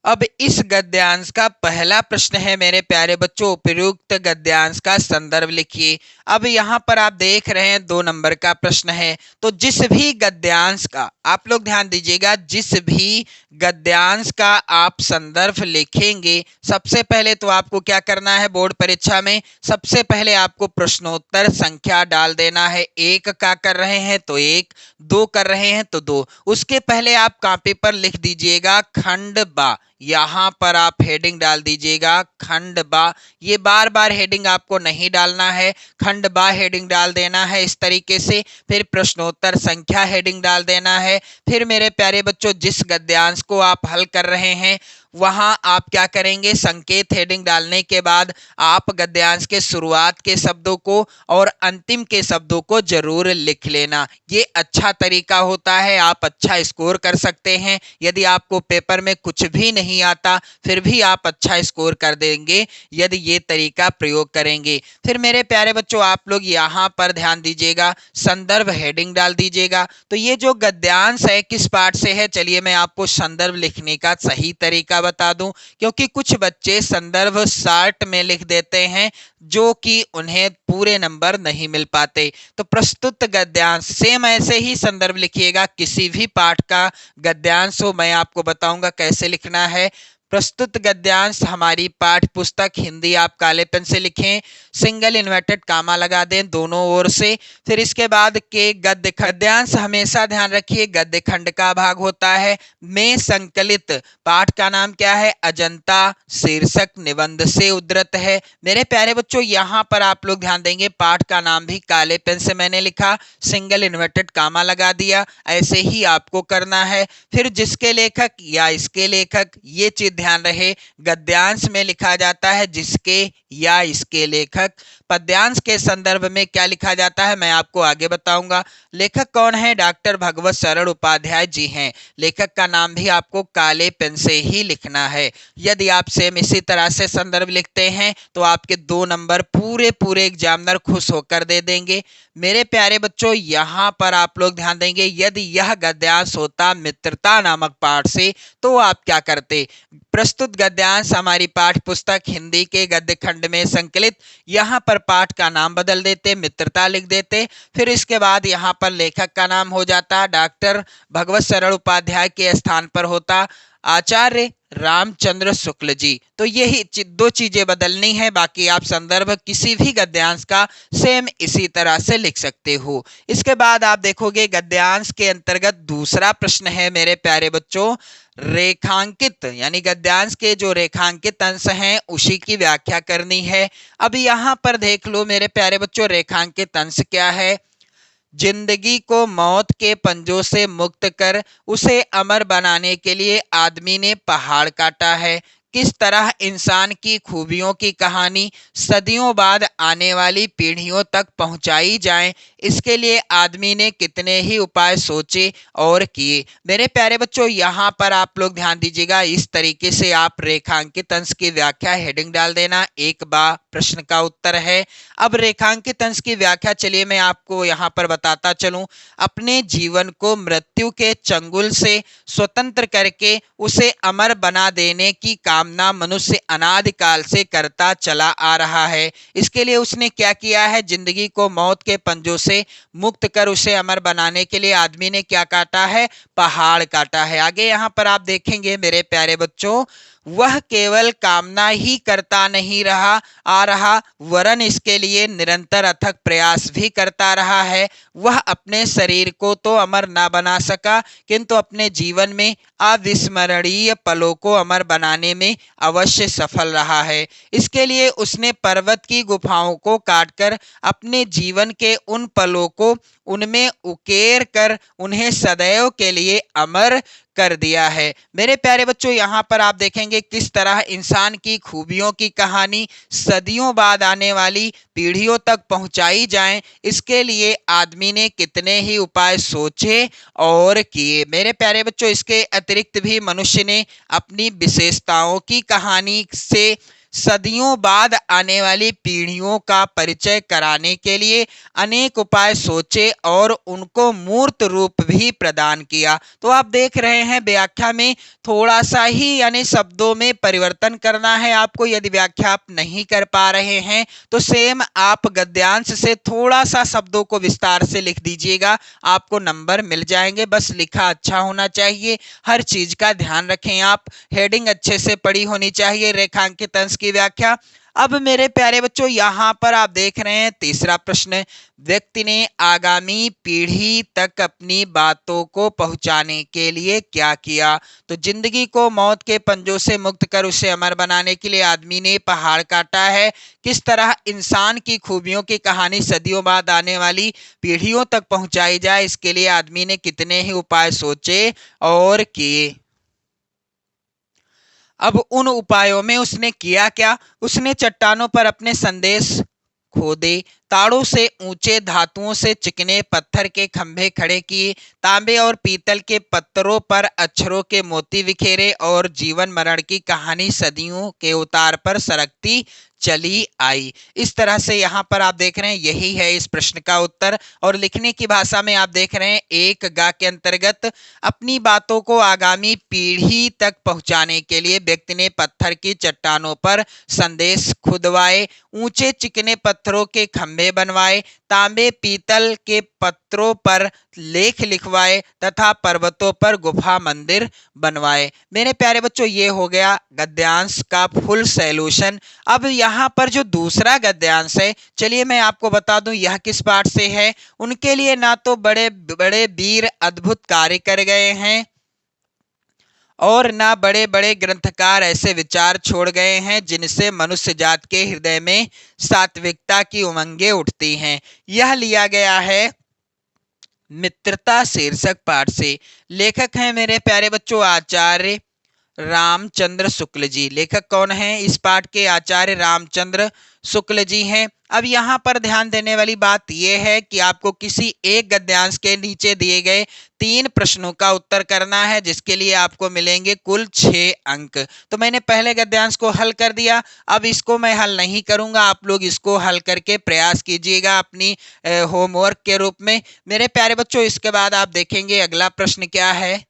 अब इस गद्यांश का पहला प्रश्न है मेरे प्यारे बच्चों, उपयुक्त गद्यांश का संदर्भ लिखिए। अब यहाँ पर आप देख रहे हैं 2 नंबर का प्रश्न है, तो जिस भी गद्यांश का आप लोग ध्यान दीजिएगा, जिस भी गद्यांश का आप संदर्भ लिखेंगे सबसे पहले तो आपको क्या करना है, बोर्ड परीक्षा में सबसे पहले आपको प्रश्नोत्तर संख्या डाल देना है। 1 का कर रहे हैं तो 1, 2 कर रहे हैं तो 2। उसके पहले आप कॉपी पर लिख दीजिएगा खंड बा, यहाँ पर आप हेडिंग डाल दीजिएगा खंड बा। ये बार बार हेडिंग आपको नहीं डालना है, खंड बा हेडिंग डाल देना है इस तरीके से, फिर प्रश्नोत्तर संख्या हेडिंग डाल देना है। फिर मेरे प्यारे बच्चों, जिस गद्यांश को आप हल कर रहे हैं वहां आप क्या करेंगे, संकेत हेडिंग डालने के बाद आप गद्यांश के शुरुआत के शब्दों को और अंतिम के शब्दों को जरूर लिख लेना। ये अच्छा तरीका होता है, आप अच्छा स्कोर कर सकते हैं। यदि आपको पेपर में कुछ भी नहीं आता फिर भी आप अच्छा स्कोर कर देंगे यदि ये तरीका प्रयोग करेंगे। फिर मेरे प्यारे बच्चों, आप लोग यहाँ पर ध्यान दीजिएगा, संदर्भ हेडिंग डाल दीजिएगा। तो ये जो गद्यांश है किस पाठ से है, चलिए मैं आपको संदर्भ लिखने का सही तरीका बता दूं, क्योंकि कुछ बच्चे संदर्भ शॉर्ट में लिख देते हैं जो कि उन्हें पूरे नंबर नहीं मिल पाते। तो प्रस्तुत गद्यांश सेम ऐसे ही संदर्भ लिखिएगा, किसी भी पाठ का गद्यांश हो मैं आपको बताऊंगा कैसे लिखना है। प्रस्तुत गद्यांश हमारी पाठ्य पुस्तक हिंदी आप काले पेन से लिखें, सिंगल इन्वर्टेड कामा लगा दें दोनों ओर से। फिर इसके बाद के गद्य गद्यांश हमेशा ध्यान रखिए गद्य खंड का भाग होता है। में संकलित पाठ का नाम क्या है, अजंता शीर्षक निबंध से उद्धृत है। मेरे प्यारे बच्चों, यहाँ पर आप लोग ध्यान देंगे, पाठ का नाम भी काले पेन से मैंने लिखा, सिंगल इन्वर्टेड कामा लगा दिया, ऐसे ही आपको करना है। फिर जिसके लेखक या इसके लेखक, ये चीज ध्यान रहे, गद्यांश में लिखा जाता है जिसके या इसके लेखक। पद्यांश के संदर्भ में क्या लिखा जाता है मैं आपको आगे बताऊंगा। लेखक कौन है? डॉक्टर भगवत सरल उपाध्याय जी हैं। लेखक का नाम भी आपको काले पेन से ही लिखना है। यदि आप सेम इसी तरह से संदर्भ लिखते हैं तो आपके 2 नंबर पूरे पूरे एग्जामिनर खुश होकर दे देंगे। मेरे प्यारे बच्चों, यहाँ पर आप लोग ध्यान देंगे, यदि यह गद्यांश होता मित्रता नामक पाठ से तो आप क्या करते? प्रस्तुत गद्यांश हमारी पाठ्य पुस्तक हिंदी के गद्य खंड में संकलित, यहाँ पर पाठ का नाम बदल देते, मित्रता लिख देते। फिर इसके बाद यहाँ पर लेखक का नाम हो जाता डॉक्टर भगवत सरल उपाध्याय के स्थान पर होता आचार्य रामचंद्र शुक्ल जी। तो यही 2 चीजें बदलनी है, बाकी आप संदर्भ किसी भी गद्यांश का सेम इसी तरह से लिख सकते हो। इसके बाद आप देखोगे गद्यांश के अंतर्गत दूसरा प्रश्न है मेरे प्यारे बच्चों, रेखांकित, यानी गद्यांश के जो रेखांकित अंश हैं उसी की व्याख्या करनी है। अब यहाँ पर देख लो मेरे प्यारे बच्चों, रेखांकित अंश क्या है? जिंदगी को मौत के पंजों से मुक्त कर उसे अमर बनाने के लिए आदमी ने पहाड़ काटा है। किस तरह इंसान की खूबियों की कहानी सदियों बाद आने वाली पीढ़ियों तक पहुंचाई जाए, इसके लिए आदमी ने कितने ही उपाय सोचे और किए। मेरे प्यारे बच्चों, यहाँ पर आप लोग ध्यान दीजिएगा, इस तरीके से आप रेखांकित अंश की व्याख्या हेडिंग डाल देना, एक बार प्रश्न का उत्तर है। अब रेखांकित अंश की व्याख्या चलिए मैं आपको यहाँ पर बताता चलूं। अपने जीवन को मृत्यु के चंगुल से स्वतंत्र करके उसे अमर बना देने की कामना मनुष्य अनादिकाल से करता चला आ रहा है। इसके लिए उसने क्या किया है? जिंदगी को मौत के पंजों से मुक्त कर उसे अमर बनाने के लिए आदमी ने क्या काटा है? पहाड़ काटा है। आगे यहाँ पर आप देखेंगे मेरे प्यारे बच्चों, वह केवल कामना ही करता नहीं रहा वरन इसके लिए निरंतर अथक प्रयास भी करता रहा है। वह अपने शरीर को तो अमर ना बना सका, किंतु अपने जीवन में अविस्मरणीय पलों को अमर बनाने में अवश्य सफल रहा है। इसके लिए उसने पर्वत की गुफाओं को काटकर अपने जीवन के उन पलों को उनमें उकेर कर उन्हें सदैव के लिए अमर कर दिया है। मेरे प्यारे बच्चों, यहाँ पर आप देखेंगे किस तरह इंसान की खूबियों की कहानी सदियों बाद आने वाली पीढ़ियों तक पहुंचाई जाए, इसके लिए आदमी ने कितने ही उपाय सोचे और किए। मेरे प्यारे बच्चों, इसके अतिरिक्त भी मनुष्य ने अपनी विशेषताओं की कहानी से सदियों बाद आने वाली पीढ़ियों का परिचय कराने के लिए अनेक उपाय सोचे और उनको मूर्त रूप भी प्रदान किया। तो आप देख रहे हैं व्याख्या में थोड़ा सा ही यानी शब्दों में परिवर्तन करना है आपको। यदि व्याख्या आप नहीं कर पा रहे हैं तो सेम आप गद्यांश से थोड़ा सा शब्दों को विस्तार से लिख दीजिएगा, आपको नंबर मिल जाएंगे। बस लिखा अच्छा होना चाहिए, हर चीज का ध्यान रखें आप, हेडिंग अच्छे से पढ़ी होनी चाहिए, रेखांकित अंश की व्याख्या। अब मेरे प्यारे बच्चों, यहाँ पर आप देख रहे हैं तीसरा प्रश्न, व्यक्ति ने आगामी पीढ़ी तक अपनी बातों को पहुंचाने के लिए क्या किया? तो जिंदगी को मौत के पंजों से मुक्त कर उसे अमर बनाने के लिए आदमी ने पहाड़ काटा है। किस तरह इंसान की खूबियों की कहानी सदियों बाद आने वाली पीढ़ियों तक पहुंचाई जाए, इसके लिए आदमी ने कितने ही उपाय सोचे और किए। अब उन उपायों में उसने किया क्या? उसने चट्टानों पर अपने संदेश खोदे, ताड़ों से ऊंचे, धातुओं से चिकने पत्थर के खंभे खड़े किए, तांबे और पीतल के पत्थरों पर अक्षरों के मोती बिखेरे और जीवन मरण की कहानी सदियों के उतार पर सरकती चली आई। इस तरह से यहाँ पर आप देख रहे हैं, यही है इस प्रश्न का उत्तर। और लिखने की भाषा में आप देख रहे हैं, एक गा के अंतर्गत अपनी बातों को आगामी पीढ़ी तक पहुंचाने के लिए व्यक्ति ने पत्थर की चट्टानों पर संदेश खुदवाए, ऊंचे चिकने पत्थरों के खंभे बनवाए, तांबे पीतल के पत्रों पर लेख लिखवाए तथा पर्वतों पर गुफा मंदिर बनवाए। मेरे प्यारे बच्चों, ये हो गया गद्यांश का फुल सॉल्यूशन। अब यहाँ पर जो दूसरा गद्यांश है, चलिए मैं आपको बता दूं यह किस पाठ से है। उनके लिए ना तो बड़े बड़े वीर अद्भुत कार्य कर गए हैं और ना बड़े बड़े ग्रंथकार ऐसे विचार छोड़ गए हैं जिनसे मनुष्य जात के हृदय में सात्विकता की उमंगें उठती हैं। यह लिया गया है मित्रता शीर्षक पाठ से। लेखक हैं मेरे प्यारे बच्चों आचार्य रामचंद्र शुक्ल जी। लेखक कौन है इस पाठ के? आचार्य रामचंद्र शुक्ल जी हैं। अब यहाँ पर ध्यान देने वाली बात यह है कि आपको किसी एक गद्यांश के नीचे दिए गए 3 प्रश्नों का उत्तर करना है, जिसके लिए आपको मिलेंगे कुल 6 अंक। तो मैंने पहले गद्यांश को हल कर दिया, अब इसको मैं हल नहीं करूंगा, आप लोग इसको हल करके प्रयास कीजिएगा अपनी होमवर्क के रूप में। मेरे प्यारे बच्चों, इसके बाद आप देखेंगे अगला प्रश्न क्या है।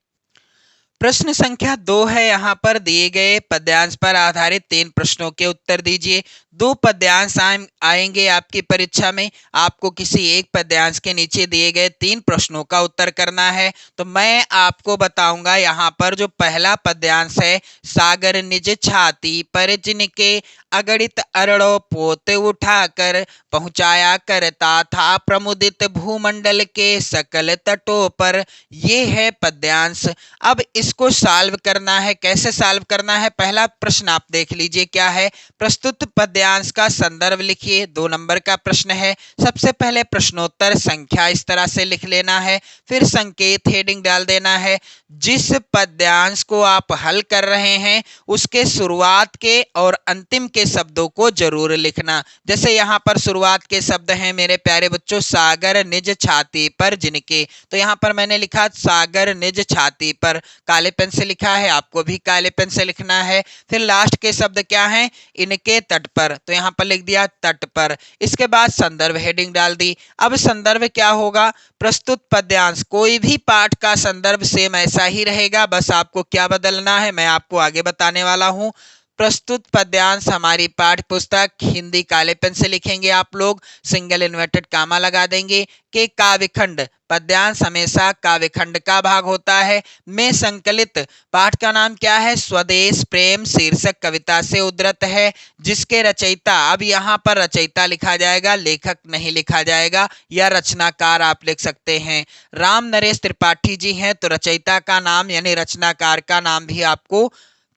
प्रश्न संख्या 2 है, यहाँ पर दिए गए पद्यांश पर आधारित 3 प्रश्नों के उत्तर दीजिए। 2 पद्यांश आएंगे आपकी परीक्षा में, आपको किसी एक पद्यांश के नीचे दिए गए 3 प्रश्नों का उत्तर करना है। तो मैं आपको बताऊंगा यहाँ पर जो पहला पद्यांश है, सागर निज छाती पर जिनके अगणित अरड़ों पोते उठाकर पहुंचाया करता था प्रमुदित भूमंडल के सकल तटों पर, ये है पद्यांश। अब इसको सॉल्व करना है। कैसे सॉल्व करना है? पहला प्रश्न आप देख लीजिए क्या है। प्रस्तुत पद्यांश का संदर्भ लिखिए, 2 नंबर का प्रश्न है। सबसे पहले प्रश्नोत्तर संख्या इस तरह से लिख लेना है, फिर संकेत हेडिंग डाल देना है। जिस पद्यांश को आप हल कर रहे हैं उसके शुरुआत के और अंतिम के शब्दों को जरूर लिखना। जैसे यहाँ पर शुरुआत के शब्द हैं मेरे प्यारे बच्चों, सागर निज छाती पर जिनके, तो यहाँ पर मैंने लिखा सागर निज छाती पर, काले पेन से लिखा है, आपको भी काले पेन से लिखना है। फिर लास्ट के शब्द क्या हैं? इनके तट पर, तो यहाँ पर लिख दिया तट पर। इसके बाद संदर्भ हेडिंग डाल दी। अब संदर्भ क्या होगा? प्रस्तुत पद्यांश, कोई भी पाठ का संदर्भ सेम ऐसा ही रहेगा, बस आपको क्या बदलना है मैं आपको आगे बताने वाला हूं। प्रस्तुत पद्यांश हमारी पाठ्य पुस्तक हिंदी, काले पेन से लिखेंगे आप लोग, सिंगल इन्वर्टेड कामा लगा देंगे, के काव्यखंड, पद्यांश हमेशा काव्यखंड का भाग होता है, में संकलित। पाठ का नाम क्या है? स्वदेश प्रेम शीर्षक कविता से उद्धृत है, जिसके रचयिता, अब यहाँ पर रचयिता लिखा जाएगा, लेखक नहीं लिखा जाएगा, या रचनाकार आप लिख सकते हैं, राम नरेश त्रिपाठी जी हैं। तो रचयिता का नाम यानी रचनाकार का नाम भी आपको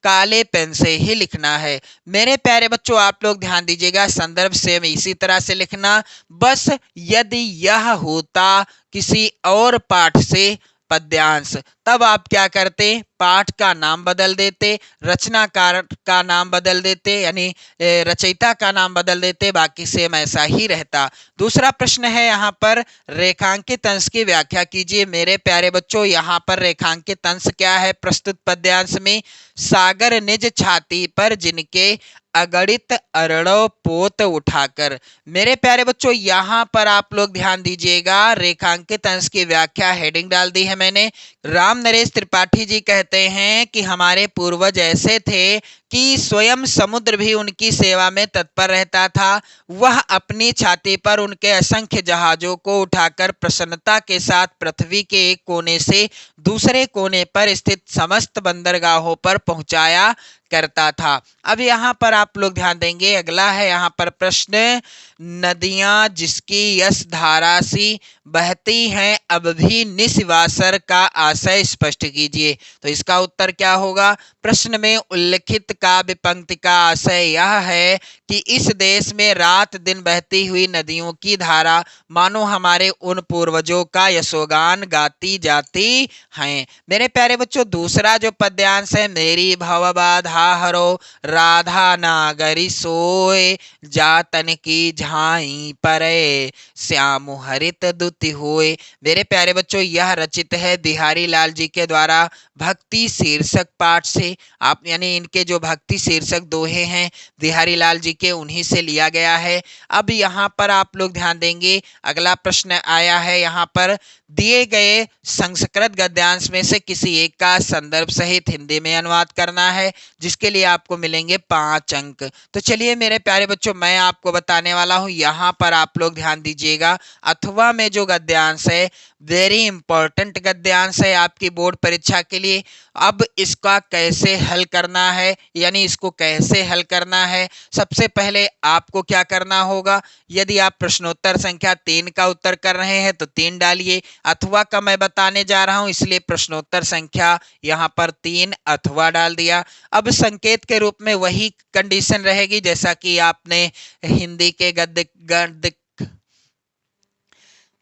काले पेन से ही लिखना है। मेरे प्यारे बच्चों, आप लोग ध्यान दीजिएगा, संदर्भ सेम इसी तरह से लिखना। बस यदि यह होता किसी और पाठ से पद्यांश, तब आप क्या करते? पाठ का नाम बदल देते, रचनाकार का नाम बदल देते, यानी रचयिता का नाम बदल देते, बाकी सेम ऐसा ही रहता। दूसरा प्रश्न है यहाँ पर, रेखांकित अंश की व्याख्या कीजिए। मेरे प्यारे बच्चों, यहाँ पर रेखांकित अंश क्या है? प्रस्तुत पद्यांश में सागर निज छाती पर जिनके अगणित अरड़ों पोत उठाकर। मेरे प्यारे बच्चों, यहाँ पर आप लोग ध्यान दीजिएगा, रेखांकित अंश की व्याख्या हेडिंग डाल दी है मैंने। राम नरेश त्रिपाठी जी कहते हैं कि हमारे पूर्वज ऐसे थे कि स्वयं समुद्र भी उनकी सेवा में तत्पर रहता था। वह अपनी छाती पर उनके असंख्य जहाजों को उठाकर प्रसन्नता के साथ पृथ्वी के एक कोने से दूसरे कोने पर स्थित समस्त बंदरगाहों पर पहुंचाया करता था। अब यहाँ पर आप लोग ध्यान देंगे, अगला है यहाँ पर प्रश्न, नदियां जिसकी यश धारा सी बहती हैं अब भी निस्वासर का आशय स्पष्ट कीजिए। तो इसका उत्तर क्या होगा? प्रश्न में उल्लिखित काव्य पंक्ति का आशय यह है कि इस देश में रात दिन बहती हुई नदियों की धारा मानो हमारे उन पूर्वजों का यशोगान गाती जाती हैं। मेरे प्यारे बच्चों, दूसरा जो पद्यांश है, मेरी भवबाधा हरो राधा नागरी सोए जातन की झाई परे श्याम हरित दुति होए। मेरे प्यारे बच्चों, यह रचित है बिहारी लाल जी के द्वारा भक्ति शीर्षक पाठ से। आप यानी इनके जो भक्ति शीर्षक दोहे हैं बिहारी लाल जी के, उन्हीं से लिया गया है। अब यहाँ पर आप लोग ध्यान देंगे, अगला प्रश्न आया है यहाँ पर, दिए गए संस्कृत गद्यांश में से किसी एक का संदर्भ सहित हिंदी में अनुवाद करना है, जिसके लिए आपको मिलेंगे 5 अंक। तो चलिए मेरे प्यारे बच्चों, मैं आपको बताने वाला हूं। यहाँ पर आप लोग ध्यान दीजिएगा, अथवा में जो गद्यांश है वेरी इंपॉर्टेंट गद्यांश है आपकी बोर्ड परीक्षा के लिए। अब इसका कैसे हल करना है, यानी इसको कैसे हल करना है, सबसे पहले आपको क्या करना होगा, यदि आप प्रश्नोत्तर संख्या 3 का उत्तर कर रहे हैं तो 3 डालिए। अथवा का मैं बताने जा रहा हूं, इसलिए प्रश्नोत्तर संख्या यहाँ पर 3 अथवा डाल दिया। अब संकेत के रूप में वही कंडीशन रहेगी जैसा कि आपने हिंदी के गद्य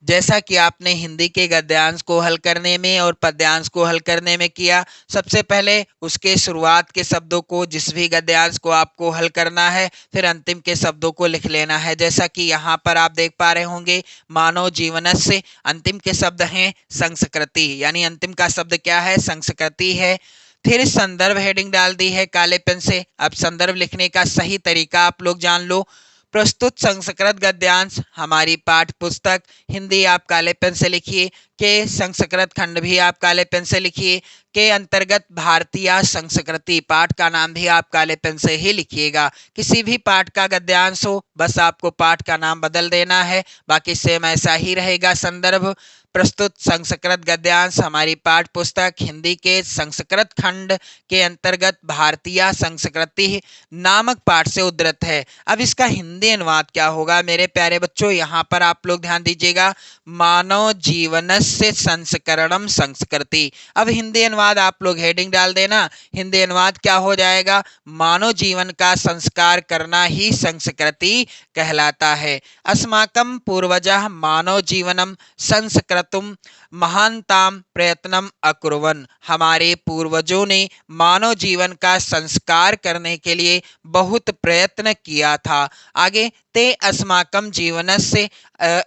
जैसा कि आपने हिंदी के गद्यांश को हल करने में और पद्यांश को हल करने में किया, सबसे पहले उसके शुरुआत के शब्दों को, जिस भी गद्यांश को आपको हल करना है, फिर अंतिम के शब्दों को लिख लेना है। जैसा कि यहाँ पर आप देख पा रहे होंगे, मानव जीवनस्य, अंतिम के शब्द हैं संस्कृति, यानी अंतिम का शब्द क्या है, संस्कृति है। फिर संदर्भ हेडिंग डाल दी है काले पेन से। अब संदर्भ लिखने का सही तरीका आप लोग जान लो। प्रस्तुत संस्कृत गद्यांश हमारी पाठ पुस्तक हिंदी आप काले पेन से लिखिए, के संस्कृत खंड भी आप काले पेन से लिखिए, के अंतर्गत भारतीय संस्कृति पाठ का नाम भी आप काले पेन से ही लिखिएगा। किसी भी पाठ का गद्यांश हो, बस आपको पाठ का नाम बदल देना है, बाकी सेम ऐसा ही रहेगा। संदर्भ प्रस्तुत संस्कृत गद्यांश हमारी पाठ पुस्तक हिंदी के संस्कृत खंड के अंतर्गत भारतीय संस्कृति नामक पाठ से उद्धृत है। अब इसका हिंदी अनुवाद क्या होगा मेरे प्यारे बच्चों, यहाँ पर आप लोग ध्यान दीजिएगा, मानव जीवनस्य संस्करणम संस्कृति। अब हिंदी अनुवाद आप लोग हेडिंग डाल देना। हिंदी अनुवाद क्या हो जाएगा, मानव जीवन का संस्कार करना ही संस्कृति कहलाता है। अस्माकं पूर्वजः मानव जीवनम संस्कृतुम महानताम प्रयत्नम अकुर्वन्। हमारे पूर्वजों ने मानव जीवन का संस्कार करने के लिए बहुत प्रयत्न किया था। आगे, ते अस्माकं जीवनस्य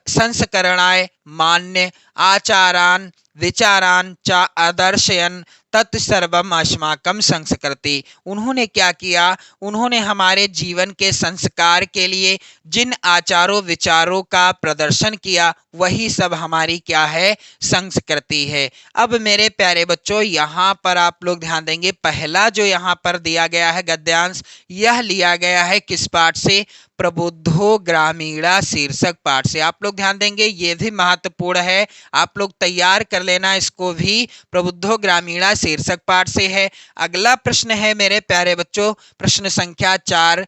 संस्करणाय मान्य आचारान् विचारान् च आदर्शयन् तत्सर्वम अस्माकं संस्कृति। उन्होंने क्या किया, उन्होंने हमारे जीवन के संस्कार के लिए जिन आचारों विचारों का प्रदर्शन किया, वही सब हमारी क्या है, संस्कृति है। अब मेरे प्यारे बच्चों, यहाँ पर आप लोग ध्यान देंगे, पहला जो यहाँ पर दिया गया है गद्यांश, यह लिया गया है किस पाठ से, प्रबुद्धो ग्रामीणा शीर्षक पाठ से। आप लोग ध्यान देंगे, ये भी महत्वपूर्ण है, आप लोग तैयार कर लेना इसको भी, प्रबुद्धो ग्रामीणा शीर्षक पाठ से है। अगला प्रश्न है मेरे प्यारे बच्चों, प्रश्न संख्या 4,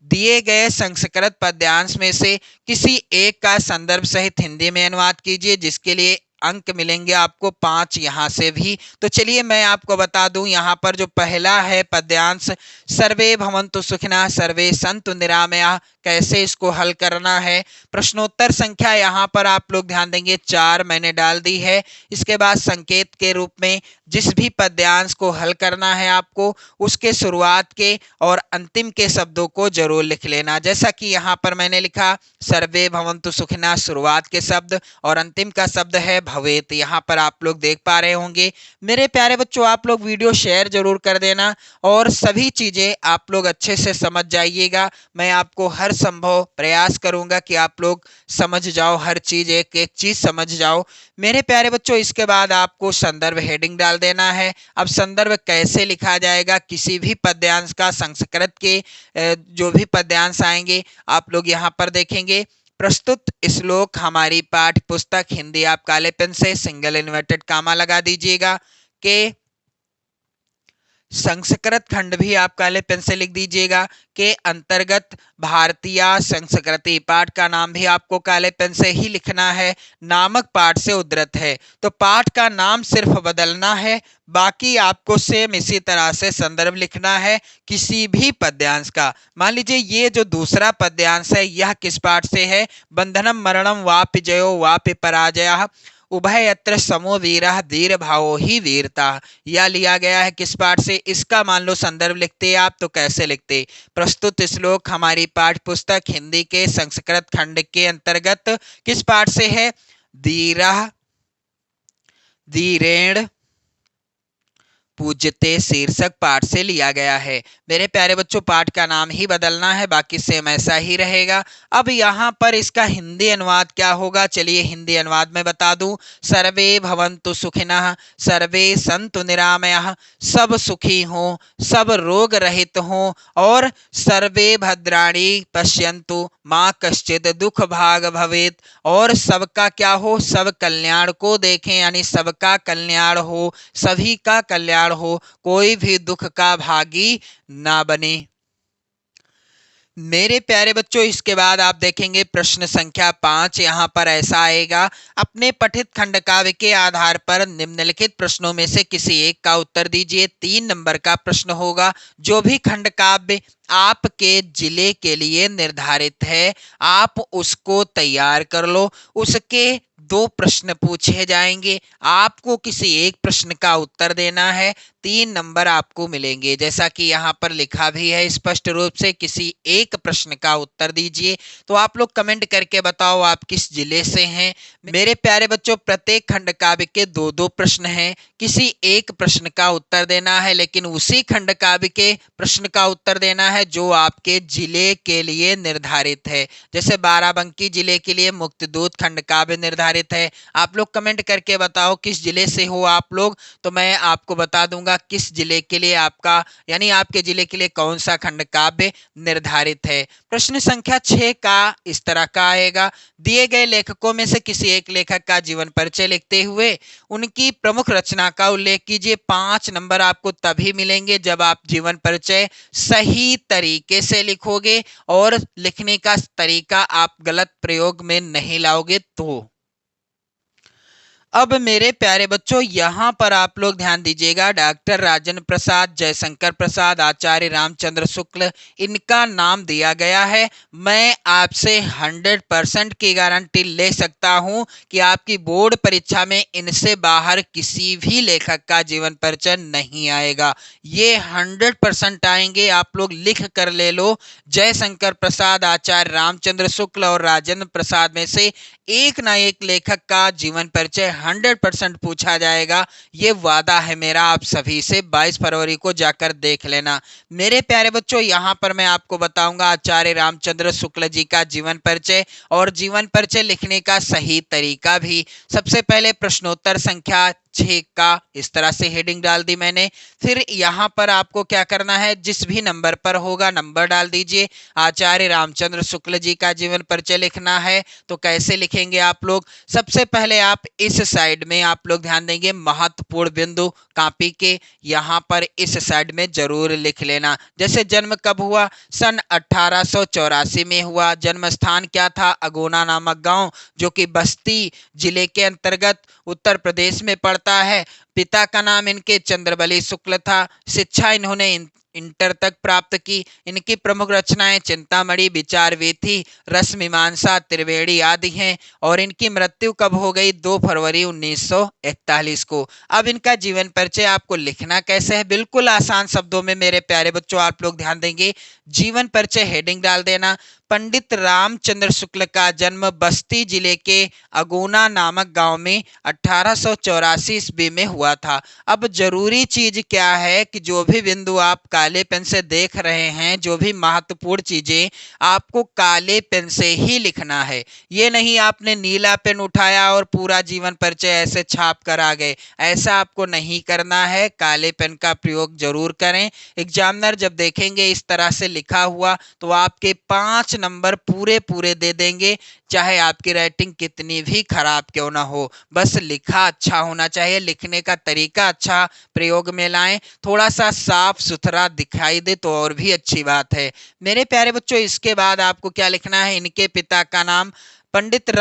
दिए गए संस्कृत पद्यांश में से किसी एक का संदर्भ सहित हिंदी में अनुवाद कीजिए, जिसके लिए अंक मिलेंगे आपको 5 यहाँ से भी। तो चलिए मैं आपको बता दूं, यहाँ पर जो पहला है पद्यांश, सर्वे भवन्तु सुखिनः सर्वे सन्तु निरामयाः, कैसे इसको हल करना है। प्रश्नोत्तर संख्या यहाँ पर आप लोग ध्यान देंगे 4 मैंने डाल दी है। इसके बाद संकेत के रूप में जिस भी पद्यांश को हल करना है आपको, उसके शुरुआत के और अंतिम के शब्दों को जरूर लिख लेना। जैसा कि यहाँ पर मैंने लिखा, सर्वे भवन्तु सुखिनः शुरुआत के शब्द और अंतिम का शब्द है भवेत, यहाँ पर आप लोग देख पा रहे होंगे। मेरे प्यारे बच्चों, आप लोग वीडियो शेयर जरूर कर देना और सभी चीजें आप लोग अच्छे से समझ जाइएगा। मैं आपको हर संभव प्रयास करूंगा कि आप लोग समझ जाओ, हर चीज एक एक चीज समझ जाओ मेरे प्यारे बच्चों। इसके बाद आपको संदर्भ हेडिंग डाल देना है। अब संदर्भ कैसे लिखा जाएगा, किसी भी पद्यांश का, संस्कृत के जो भी पद्यांश आएंगे आप लोग यहाँ पर देखेंगे। प्रस्तुत श्लोक हमारी पाठ पुस्तक हिंदी आप काले पेन से सिंगल इन्वर्टेड कामा लगा दीजिएगा, के संस्कृत खंड भी आप काले पेन से लिख दीजिएगा, के अंतर्गत भारतीय संस्कृति पाठ का नाम भी आपको काले पेन से ही लिखना है, नामक पाठ से उद्धृत है। तो पाठ का नाम सिर्फ बदलना है, बाकी आपको सेम इसी तरह से संदर्भ लिखना है किसी भी पद्यांश का। मान लीजिए ये जो दूसरा पद्यांश है, यह किस पाठ से है, बंधनम मरणम वापि जयो वापि पराजयः उभयत्र समो वीरः धीर भावो ही वीरता। यह लिया गया है किस पाठ से, इसका मान लो संदर्भ लिखते आप तो कैसे लिखते, प्रस्तुत श्लोक हमारी पाठ पुस्तक हिंदी के संस्कृत खंड के अंतर्गत किस पाठ से है, धीरः धीरेण पूज्यते शीर्षक पाठ से लिया गया है। मेरे प्यारे बच्चों, पाठ का नाम ही बदलना है, बाकी सेम ऐसा ही रहेगा। अब यहाँ पर इसका हिंदी अनुवाद क्या होगा, चलिए हिंदी अनुवाद में बता दूं, सर्वे भवन्तु सुखिनः सर्वे सन्तु निरामयाः, सब सुखी हों, सब रोग रहित हों और सर्वे भद्राणि पश्यन्तु माँ कश्चित् दुख भाग भवेत्, और सबका क्या हो, सब कल्याण को देखें, यानी सबका कल्याण हो, सभी का कल्याण हो, कोई भी दुख का भागी ना बने। मेरे प्यारे बच्चों, इसके बाद आप देखेंगे प्रश्न संख्या 5, यहाँ पर ऐसा आएगा, अपने पठित खंड काव्य के आधार पर निम्नलिखित प्रश्नों में से किसी एक का उत्तर दीजिए। 3 नंबर का प्रश्न होगा। जो भी खंड काव्य आपके जिले के लिए निर्धारित है, आप उसको तैयार कर लो। उसके दो प्रश्न पूछे जाएंगे, आपको किसी एक प्रश्न का उत्तर देना है, 3 नंबर आपको मिलेंगे। जैसा कि यहाँ पर लिखा भी है स्पष्ट रूप से, किसी एक प्रश्न का उत्तर दीजिए। तो आप लोग कमेंट करके बताओ आप किस जिले से हैं। मेरे प्यारे बच्चों, प्रत्येक खंड काव्य के दो दो प्रश्न हैं, किसी एक प्रश्न का उत्तर देना है, लेकिन उसी खंड काव्य के प्रश्न का उत्तर देना है जो आपके जिले के लिए निर्धारित है। जैसे बाराबंकी जिले के लिए मुक्तिदूत खंड काव्य निर्धारित है। आप लोग कमेंट करके बताओ किस जिले से हो आप लोग, तो मैं आपको बता दूंगा किस जिले के लिए आपका, यानी आपके जिले के लिए कौन सा खंड काव्य निर्धारित है। प्रश्न संख्या 6 का इस तरह का आएगा, दिए गए लेखकों में से किसी एक लेखक का जीवन परिचय लिखते हुए उनकी प्रमुख रचना का उल्लेख कीजिए। 5 नंबर आपको तभी मिलेंगे जब आप जीवन परिचय सही तरीके से लिखोगे और लिखने का तरीका आप गलत प्रयोग में नहीं लाओगे तो। अब मेरे प्यारे बच्चों, यहाँ पर आप लोग ध्यान दीजिएगा, डॉक्टर राजेंद्र प्रसाद, जयशंकर प्रसाद, आचार्य रामचंद्र शुक्ल, इनका नाम दिया गया है। मैं आपसे 100% की गारंटी ले सकता हूँ कि आपकी बोर्ड परीक्षा में इनसे बाहर किसी भी लेखक का जीवन परिचय नहीं आएगा। ये 100% आएंगे, आप लोग लिख कर ले लो। जयशंकर प्रसाद, आचार्य रामचंद्र शुक्ल और राजेंद्र प्रसाद में से एक ना एक लेखक का जीवन परिचय 100% पूछा जाएगा। ये वादा है मेरा आप सभी से। 22 फरवरी को जाकर देख लेना। मेरे प्यारे बच्चों, यहाँ पर मैं आपको बताऊंगा आचार्य रामचंद्र शुक्ल जी का जीवन परिचय और जीवन परिचय लिखने का सही तरीका भी। सबसे पहले प्रश्नोत्तर संख्या 6 का इस तरह से हेडिंग डाल दी मैंने। फिर यहाँ पर आपको क्या करना है, जिस भी नंबर पर होगा नंबर डाल दीजिए। आचार्य रामचंद्र शुक्ल जी का जीवन परिचय लिखना है तो कैसे लिखेंगे आप लोग, सबसे पहले आप इस साइड में आप लोग ध्यान देंगे, महत्वपूर्ण बिंदु कॉपी के यहाँ पर इस साइड में जरूर लिख लेना। जैसे जन्म कब हुआ, सन 1884 में हुआ। जन्म स्थान क्या था, अगोना नामक गांव, जो कि बस्ती जिले के अंतर्गत उत्तर प्रदेश में पड़ता है। पिता का नाम इनके चंद्रबली शुक्ल था। शिक्षा इन्होंने इंटर तक प्राप्त की। इनकी प्रमुख रचनाएं चिंतामणि, विचार वीथी, रस मीमांसा, त्रिवेणी आदि हैं। और इनकी मृत्यु कब हो गई, 2 फरवरी 1941 को। अब इनका जीवन परिचय आपको लिखना कैसे है, बिल्कुल आसान शब्दों में मेरे प्यारे बच्चों आप लोग ध्यान देंगे। जीवन परिचय हेडिंग डाल देना। पंडित रामचंद्र शुक्ल का जन्म बस्ती जिले के अगोना नामक गांव में 1884 ईस्वी में हुआ था। अब जरूरी चीज क्या है कि जो भी बिंदु आप काले पेन से देख रहे हैं, जो भी महत्वपूर्ण चीजें, आपको काले पेन से ही लिखना है। ये नहीं आपने नीला पेन उठाया और पूरा जीवन परिचय ऐसे छाप कर आ गए, ऐसा आपको नहीं करना है। काले पेन का प्रयोग जरूर करें। एग्जामिनर जब देखेंगे इस तरह से लिखा हुआ तो आपके 5 नंबर पूरे पूरे दे देंगे, चाहे आपकी राइटिंग कितनी भी खराब क्यों ना हो। बस लिखा अच्छा होना चाहिए, लिखने का तरीका अच्छा प्रयोग में लाएं, थोड़ा सा साफ सुथरा दिखाई दे तो और भी अच्छी बात है। मेरे प्यारे बच्चों, इसके बाद आपको क्या लिखना है, इनके पिता का नाम पंडित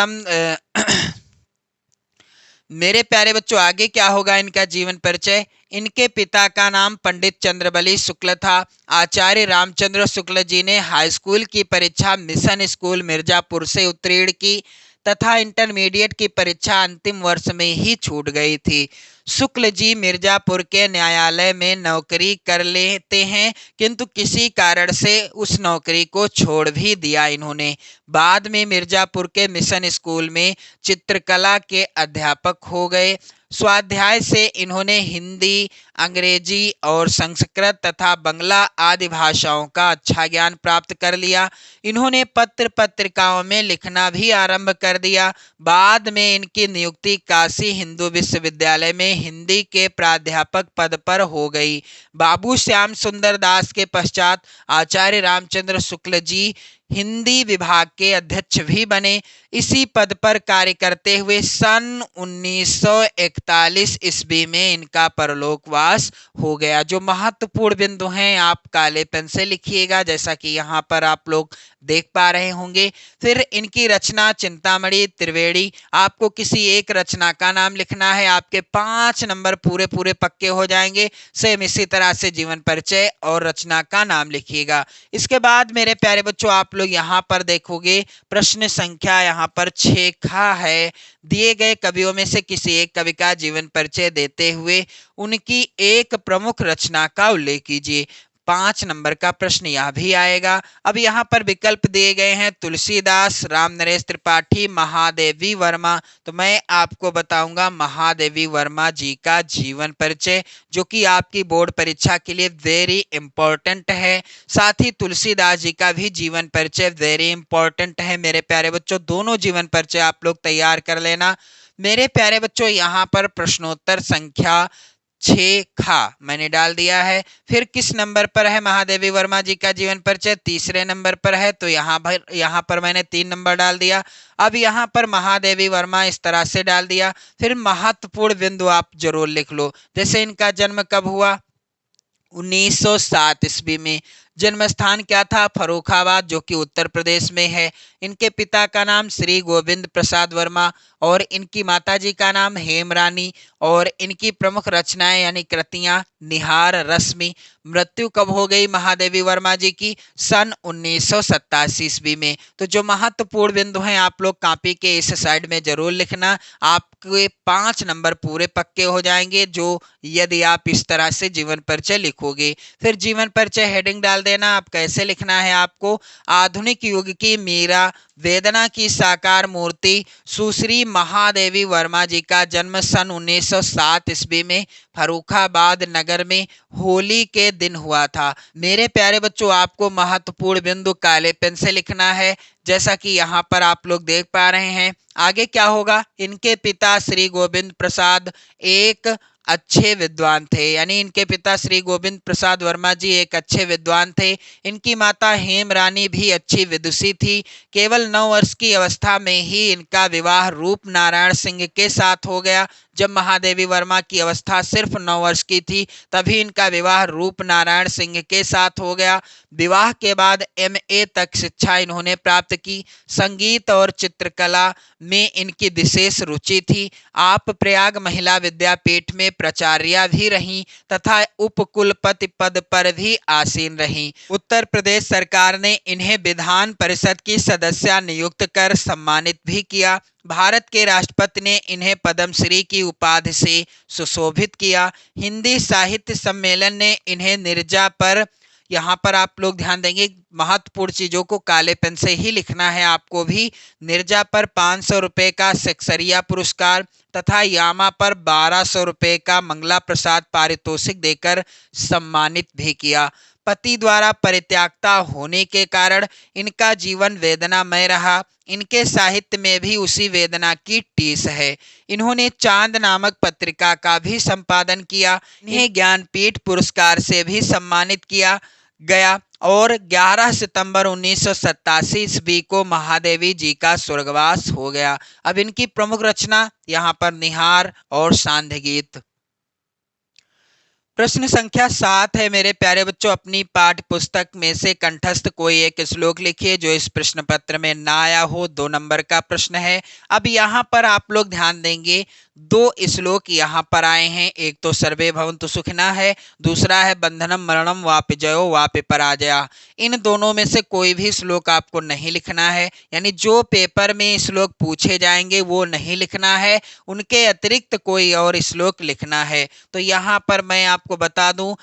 मेरे प्यारे बच्चों, आगे क्या होगा, इनका जीवन परिचय। इनके पिता का नाम पंडित चंद्रबली शुक्ल था। आचार्य रामचंद्र शुक्ल जी ने हाई स्कूल की परीक्षा मिशन स्कूल मिर्जापुर से उत्तीर्ण की तथा इंटरमीडिएट की परीक्षा अंतिम वर्ष में ही छूट गई थी। शुक्ल जी मिर्जापुर के न्यायालय में नौकरी कर लेते हैं, किंतु किसी कारण से उस नौकरी को छोड़ भी दिया इन्होंने। बाद में मिर्जापुर के मिशन स्कूल में चित्रकला के अध्यापक हो गए। स्वाध्याय से इन्होंने हिंदी, अंग्रेजी और संस्कृत तथा बंगला आदि भाषाओं का अच्छा ज्ञान प्राप्त कर लिया। इन्होंने पत्र पत्रिकाओं में लिखना भी आरंभ कर दिया। बाद में इनकी नियुक्ति काशी हिंदू विश्वविद्यालय में हिंदी के प्राध्यापक पद पर हो गई। बाबू श्याम सुंदर दास के पश्चात आचार्य रामचंद्र शुक्ल जी हिंदी विभाग के अध्यक्ष भी बने। इसी पद पर कार्य करते हुए सन 1941 ईस्वी में इनका परलोकवास हो गया। जो महत्वपूर्ण बिंदु हैं आप काले पेन से लिखिएगा, जैसा कि यहाँ पर आप लोग देख पा रहे होंगे। फिर इनकी रचना चिंतामणि, त्रिवेणी, आपको किसी एक रचना का नाम लिखना है। आपके 5 नंबर पूरे पूरे पक्के हो जाएंगे। सेम इसी तरह से जीवन परिचय और रचना का नाम लिखिएगा। इसके बाद मेरे प्यारे बच्चों, आप आप लोग यहाँ पर देखोगे प्रश्न संख्या यहाँ पर 6 खा है। दिए गए कवियों में से किसी एक कवि का जीवन परिचय देते हुए उनकी एक प्रमुख रचना का उल्लेख कीजिए। 5 नंबर का प्रश्न यह भी आएगा। अब यहाँ पर विकल्प दिए गए हैं तुलसीदास, राम नरेश त्रिपाठी, महादेवी वर्मा। तो मैं आपको बताऊंगा महादेवी वर्मा जी का जीवन परिचय, जो कि आपकी बोर्ड परीक्षा के लिए वेरी इंपॉर्टेंट है। साथ ही तुलसीदास जी का भी जीवन परिचय वेरी इंपॉर्टेंट है। मेरे प्यारे बच्चों, दोनों जीवन परिचय आप लोग तैयार कर लेना। मेरे प्यारे बच्चों, यहाँ पर प्रश्नोत्तर संख्या 6 खा मैंने डाल दिया है। फिर किस नंबर पर है महादेवी वर्मा जी का जीवन परिचय? तीसरे नंबर पर है, तो यहाँ पर मैंने 3 नंबर डाल दिया। अब यहाँ पर महादेवी वर्मा इस तरह से डाल दिया। फिर महत्वपूर्ण बिंदु आप जरूर लिख लो, जैसे इनका जन्म कब हुआ? 1907 ईस्वी में। जन्म स्थान क्या था? फर्रुखाबाद, जो कि उत्तर प्रदेश में है। इनके पिता का नाम श्री गोविंद प्रसाद वर्मा और इनकी माताजी का नाम हेमरानी। और इनकी प्रमुख रचनाएं यानी कृतियां निहार, रश्मि। मृत्यु कब हो गई महादेवी वर्मा जी की? सन 1987 ईस्वी में। तो जो महत्वपूर्ण बिंदु हैं आप लोग कॉपी के इस साइड में जरूर लिखना। आपके 5 नंबर पूरे पक्के हो जाएंगे जो यदि आप इस तरह से जीवन परिचय लिखोगे। फिर जीवन परिचय हेडिंग डाल देना। आप कैसे लिखना है आपको? आधुनिक युग की मीरा, वेदना की साकार मूर्ति सुश्री महादेवी वर्मा जी का जन्म सन 1907 ईस्वी में फर्रुखाबाद नगर में होली के दिन हुआ था। मेरे प्यारे बच्चों, आपको महत्वपूर्ण बिंदु काले पेन से लिखना है, जैसा कि यहाँ पर आप लोग देख पा रहे हैं। आगे क्या होगा? इनके पिता श्री गोविंद प्रसाद एक अच्छे विद्वान थे, यानी इनके पिता श्री गोविंद प्रसाद वर्मा जी एक अच्छे विद्वान थे। इनकी माता हेम रानी भी अच्छी विदुषी थी। केवल 9 वर्ष की अवस्था में ही इनका विवाह रूप नारायण सिंह के साथ हो गया। जब महादेवी वर्मा की अवस्था सिर्फ 9 वर्ष की थी, तभी इनका विवाह रूप नारायण सिंह के साथ हो गया। विवाह के बाद MA तक शिक्षा इन्होंने प्राप्त की। संगीत और चित्रकला में इनकी विशेष रुचि थी। आप प्रयाग महिला विद्यापीठ में प्राचार्य भी रहीं तथा उपकुलपति पद पर भी आसीन रहीं। उत्तर प्रदेश सरकार ने इन्हें विधान परिषद की सदस्य नियुक्त कर सम्मानित भी किया। भारत के राष्ट्रपति ने इन्हें पद्मश्री की उपाधि से सुशोभित किया। हिंदी साहित्य सम्मेलन ने इन्हें नीरजा पर, यहाँ पर आप लोग ध्यान देंगे महत्वपूर्ण चीजों को काले पेन से ही लिखना है आपको भी। नीरजा पर 500 रुपए का सेक्सरिया पुरस्कार तथा यामा पर 1200 रुपए का मंगला प्रसाद पारितोषिक देकर सम्मानित भी किया। पति द्वारा परित्यक्ता होने के कारण इनका जीवन वेदनामय रहा। इनके साहित्य में भी उसी वेदना की टीस है। इन्होंने चांद नामक पत्रिका का भी संपादन किया। इन्हें ज्ञानपीठ पुरस्कार से भी सम्मानित किया गया और 11 सितंबर 1987 ईस्वी को महादेवी जी का स्वर्गवास हो गया। अब इनकी प्रमुख रचना यहाँ पर निहार और सांध्य गीत। प्रश्न संख्या 7 है मेरे प्यारे बच्चों, अपनी पाठ्य पुस्तक में से कंठस्थ कोई एक श्लोक लिखिए जो इस प्रश्न पत्र में ना आया हो। 2 नंबर का प्रश्न है। अब यहाँ पर आप लोग ध्यान देंगे 2 श्लोक यहाँ पर आए हैं। एक तो सर्वे भवन्तु सुखिनः है, दूसरा है बंधनम मरणम वापि जयो वापि पराजया। इन दोनों में से कोई भी श्लोक आपको नहीं लिखना है, यानी जो पेपर में श्लोक पूछे जाएंगे वो नहीं लिखना है, उनके अतिरिक्त कोई और श्लोक लिखना है। तो यहाँ पर मैं आपको बता दूं,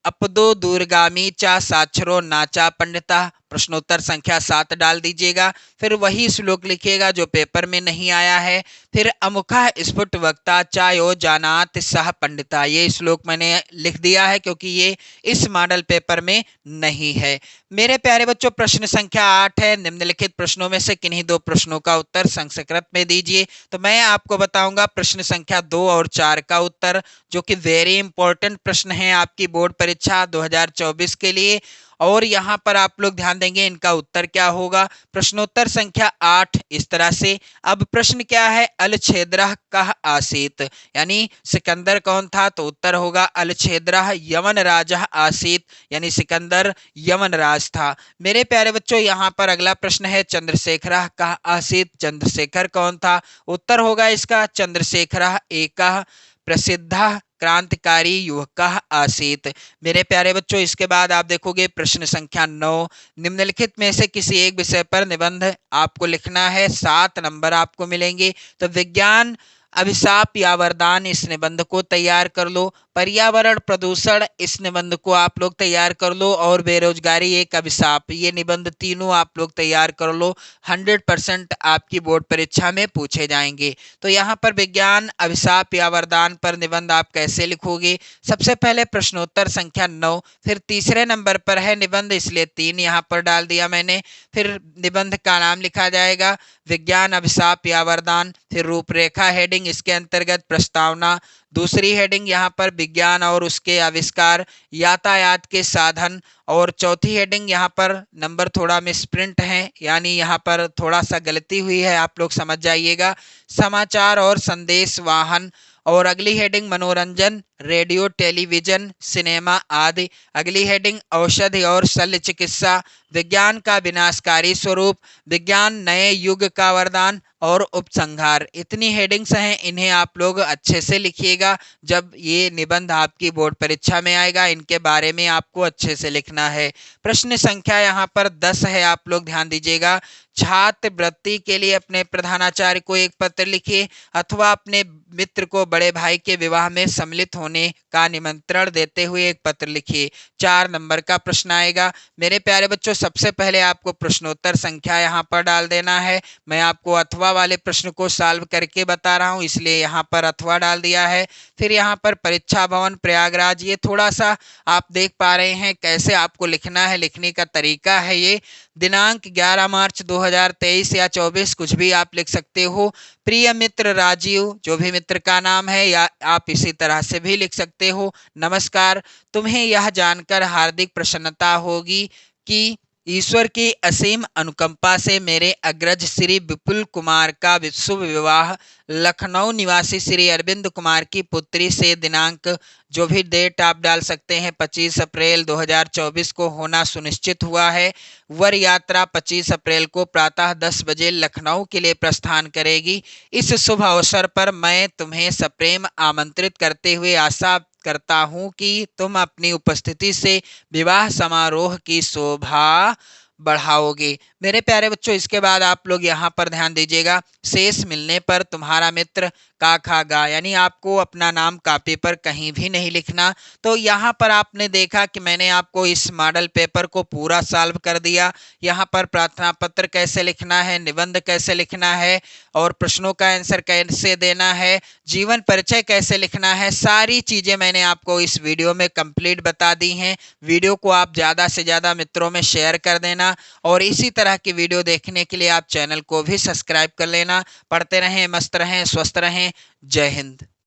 अपदो दूरगामी चा साक्षरो नाचा पंडिता, प्रश्नोत्तर संख्या 7 डाल दीजिएगा। फिर वही श्लोक लिखिएगा जो पेपर में नहीं आया है। फिर अमुखा स्फुट वक्ता चायो जानात सह पंडिता, ये श्लोक मैंने लिख दिया है क्योंकि ये इस मॉडल पेपर में नहीं है। मेरे प्यारे बच्चों, प्रश्न संख्या 8 है। निम्नलिखित प्रश्नों में से किन्हीं 2 प्रश्नों का उत्तर संस्कृत में दीजिए। तो मैं आपको बताऊंगा प्रश्न संख्या 2 और 4 का उत्तर, जो कि वेरी इंपॉर्टेंट प्रश्न है आपकी बोर्ड परीक्षा 2024 के लिए। और यहाँ पर आप लोग ध्यान देंगे इनका उत्तर क्या होगा। प्रश्नोत्तर संख्या 8 इस तरह से। अब प्रश्न क्या है? अलछेद्रः कः आसीत्, यानी सिकंदर कौन था? तो उत्तर होगा अलछेद्रः यमन राजा आसीत्, यानी सिकंदर यमन राज था। मेरे प्यारे बच्चों, यहाँ पर अगला प्रश्न है चंद्रशेखरः कः आसीत्, चंद्रशेखर कौन था? उत्तर होगा इसका चंद्रशेखरः एकः प्रसिद्धः क्रांतिकारी युवकः आसीत्। मेरे प्यारे बच्चों, इसके बाद आप देखोगे प्रश्न संख्या 9, निम्नलिखित में से किसी एक विषय पर निबंध आपको लिखना है, 7 नंबर आपको मिलेंगे। तो विज्ञान अभिशाप या वरदान, इस निबंध को तैयार कर लो। पर्यावरण प्रदूषण, इस निबंध को आप लोग तैयार कर लो। और बेरोजगारी एक अभिशाप, ये निबंध तीनों आप लोग तैयार कर लो। 100% आपकी बोर्ड परीक्षा में पूछे जाएंगे। तो यहाँ पर विज्ञान अभिशाप या वरदान पर निबंध आप कैसे लिखोगे? सबसे पहले प्रश्नोत्तर संख्या 9, फिर तीसरे नंबर पर है निबंध, इसलिए 3 यहाँ पर डाल दिया मैंने। फिर निबंध का नाम लिखा जाएगा विज्ञान अभिशाप या वरदान, फिर रूपरेखा हेडिंग, इसके अंतर्गत प्रस्तावना, दूसरी हेडिंग यहाँ पर विज्ञान और उसके आविष्कार, यातायात के साधन, और चौथी हेडिंग यहाँ पर नंबर थोड़ा मिसप्रिंट है, यानी यहाँ पर थोड़ा सा गलती हुई है, आप लोग समझ जाइएगा, समाचार और संदेश वाहन। और अगली हेडिंग मनोरंजन, रेडियो, टेलीविजन, सिनेमा आदि। अगली हेडिंग औषधि और शल्य चिकित्सा, विज्ञान का विनाशकारी स्वरूप, विज्ञान नए युग का वरदान और उपसंहार। इतनी हेडिंग्स हैं, इन्हें आप लोग अच्छे से लिखिएगा। जब ये निबंध आपकी बोर्ड परीक्षा में आएगा, इनके बारे में आपको अच्छे से लिखना है। प्रश्न संख्या यहाँ पर 10 है, आप लोग ध्यान दीजिएगा। छात्रवृत्ति के लिए अपने प्रधानाचार्य को एक पत्र लिखिए, अथवा अपने मित्र को बड़े भाई के विवाह में सम्मिलित होने का निमंत्रण देते हुए एक पत्र लिखिए। 4 नंबर का प्रश्न आएगा। मेरे प्यारे बच्चों, सबसे पहले आपको प्रश्नोत्तर संख्या यहाँ पर डाल देना है। मैं आपको अथवा वाले प्रश्न को सॉल्व करके बता रहा हूँ, इसलिए यहाँ पर अथवा डाल दिया है। फिर यहाँ पर परीक्षा भवन प्रयागराज, ये थोड़ा सा आप देख पा रहे हैं कैसे आपको लिखना है, लिखने का तरीका है ये। दिनांक 11 मार्च 2023 या 24, कुछ भी आप लिख सकते हो। प्रिय मित्र राजीव, जो भी मित्र का नाम है, या आप इसी तरह से भी लिख सकते हो। नमस्कार, तुम्हें यह जानकर हार्दिक प्रसन्नता होगी कि ईश्वर की असीम अनुकंपा से मेरे अग्रज श्री विपुल कुमार का शुभ विवाह लखनऊ निवासी श्री अरविंद कुमार की पुत्री से दिनांक, जो भी डेट आप डाल सकते हैं, 25 अप्रैल 2024 को होना सुनिश्चित हुआ है। वर यात्रा 25 अप्रैल को प्रातः 10 बजे लखनऊ के लिए प्रस्थान करेगी। इस शुभ अवसर पर मैं तुम्हें सप्रेम आमंत्रित करते हुए आशा करता हूं कि तुम अपनी उपस्थिति से विवाह समारोह की शोभा बढ़ाओगे। मेरे प्यारे बच्चों, इसके बाद आप लोग यहाँ पर ध्यान दीजिएगा। शेष मिलने पर तुम्हारा मित्र का खा गा, यानी आपको अपना नाम कॉपी पर कहीं भी नहीं लिखना। तो यहाँ पर आपने देखा कि मैंने आपको इस मॉडल पेपर को पूरा सॉल्व कर दिया। यहाँ पर प्रार्थना पत्र कैसे लिखना है, निबंध कैसे लिखना है, और प्रश्नों का आंसर कैसे देना है, जीवन परिचय कैसे लिखना है, सारी चीज़ें मैंने आपको इस वीडियो में कंप्लीट बता दी हैं। वीडियो को आप ज़्यादा से ज़्यादा मित्रों में शेयर कर देना, और इसी तरह की वीडियो देखने के लिए आप चैनल को भी सब्सक्राइब कर लेना। पढ़ते रहें, मस्त रहें, स्वस्थ रहें। जय हिंद।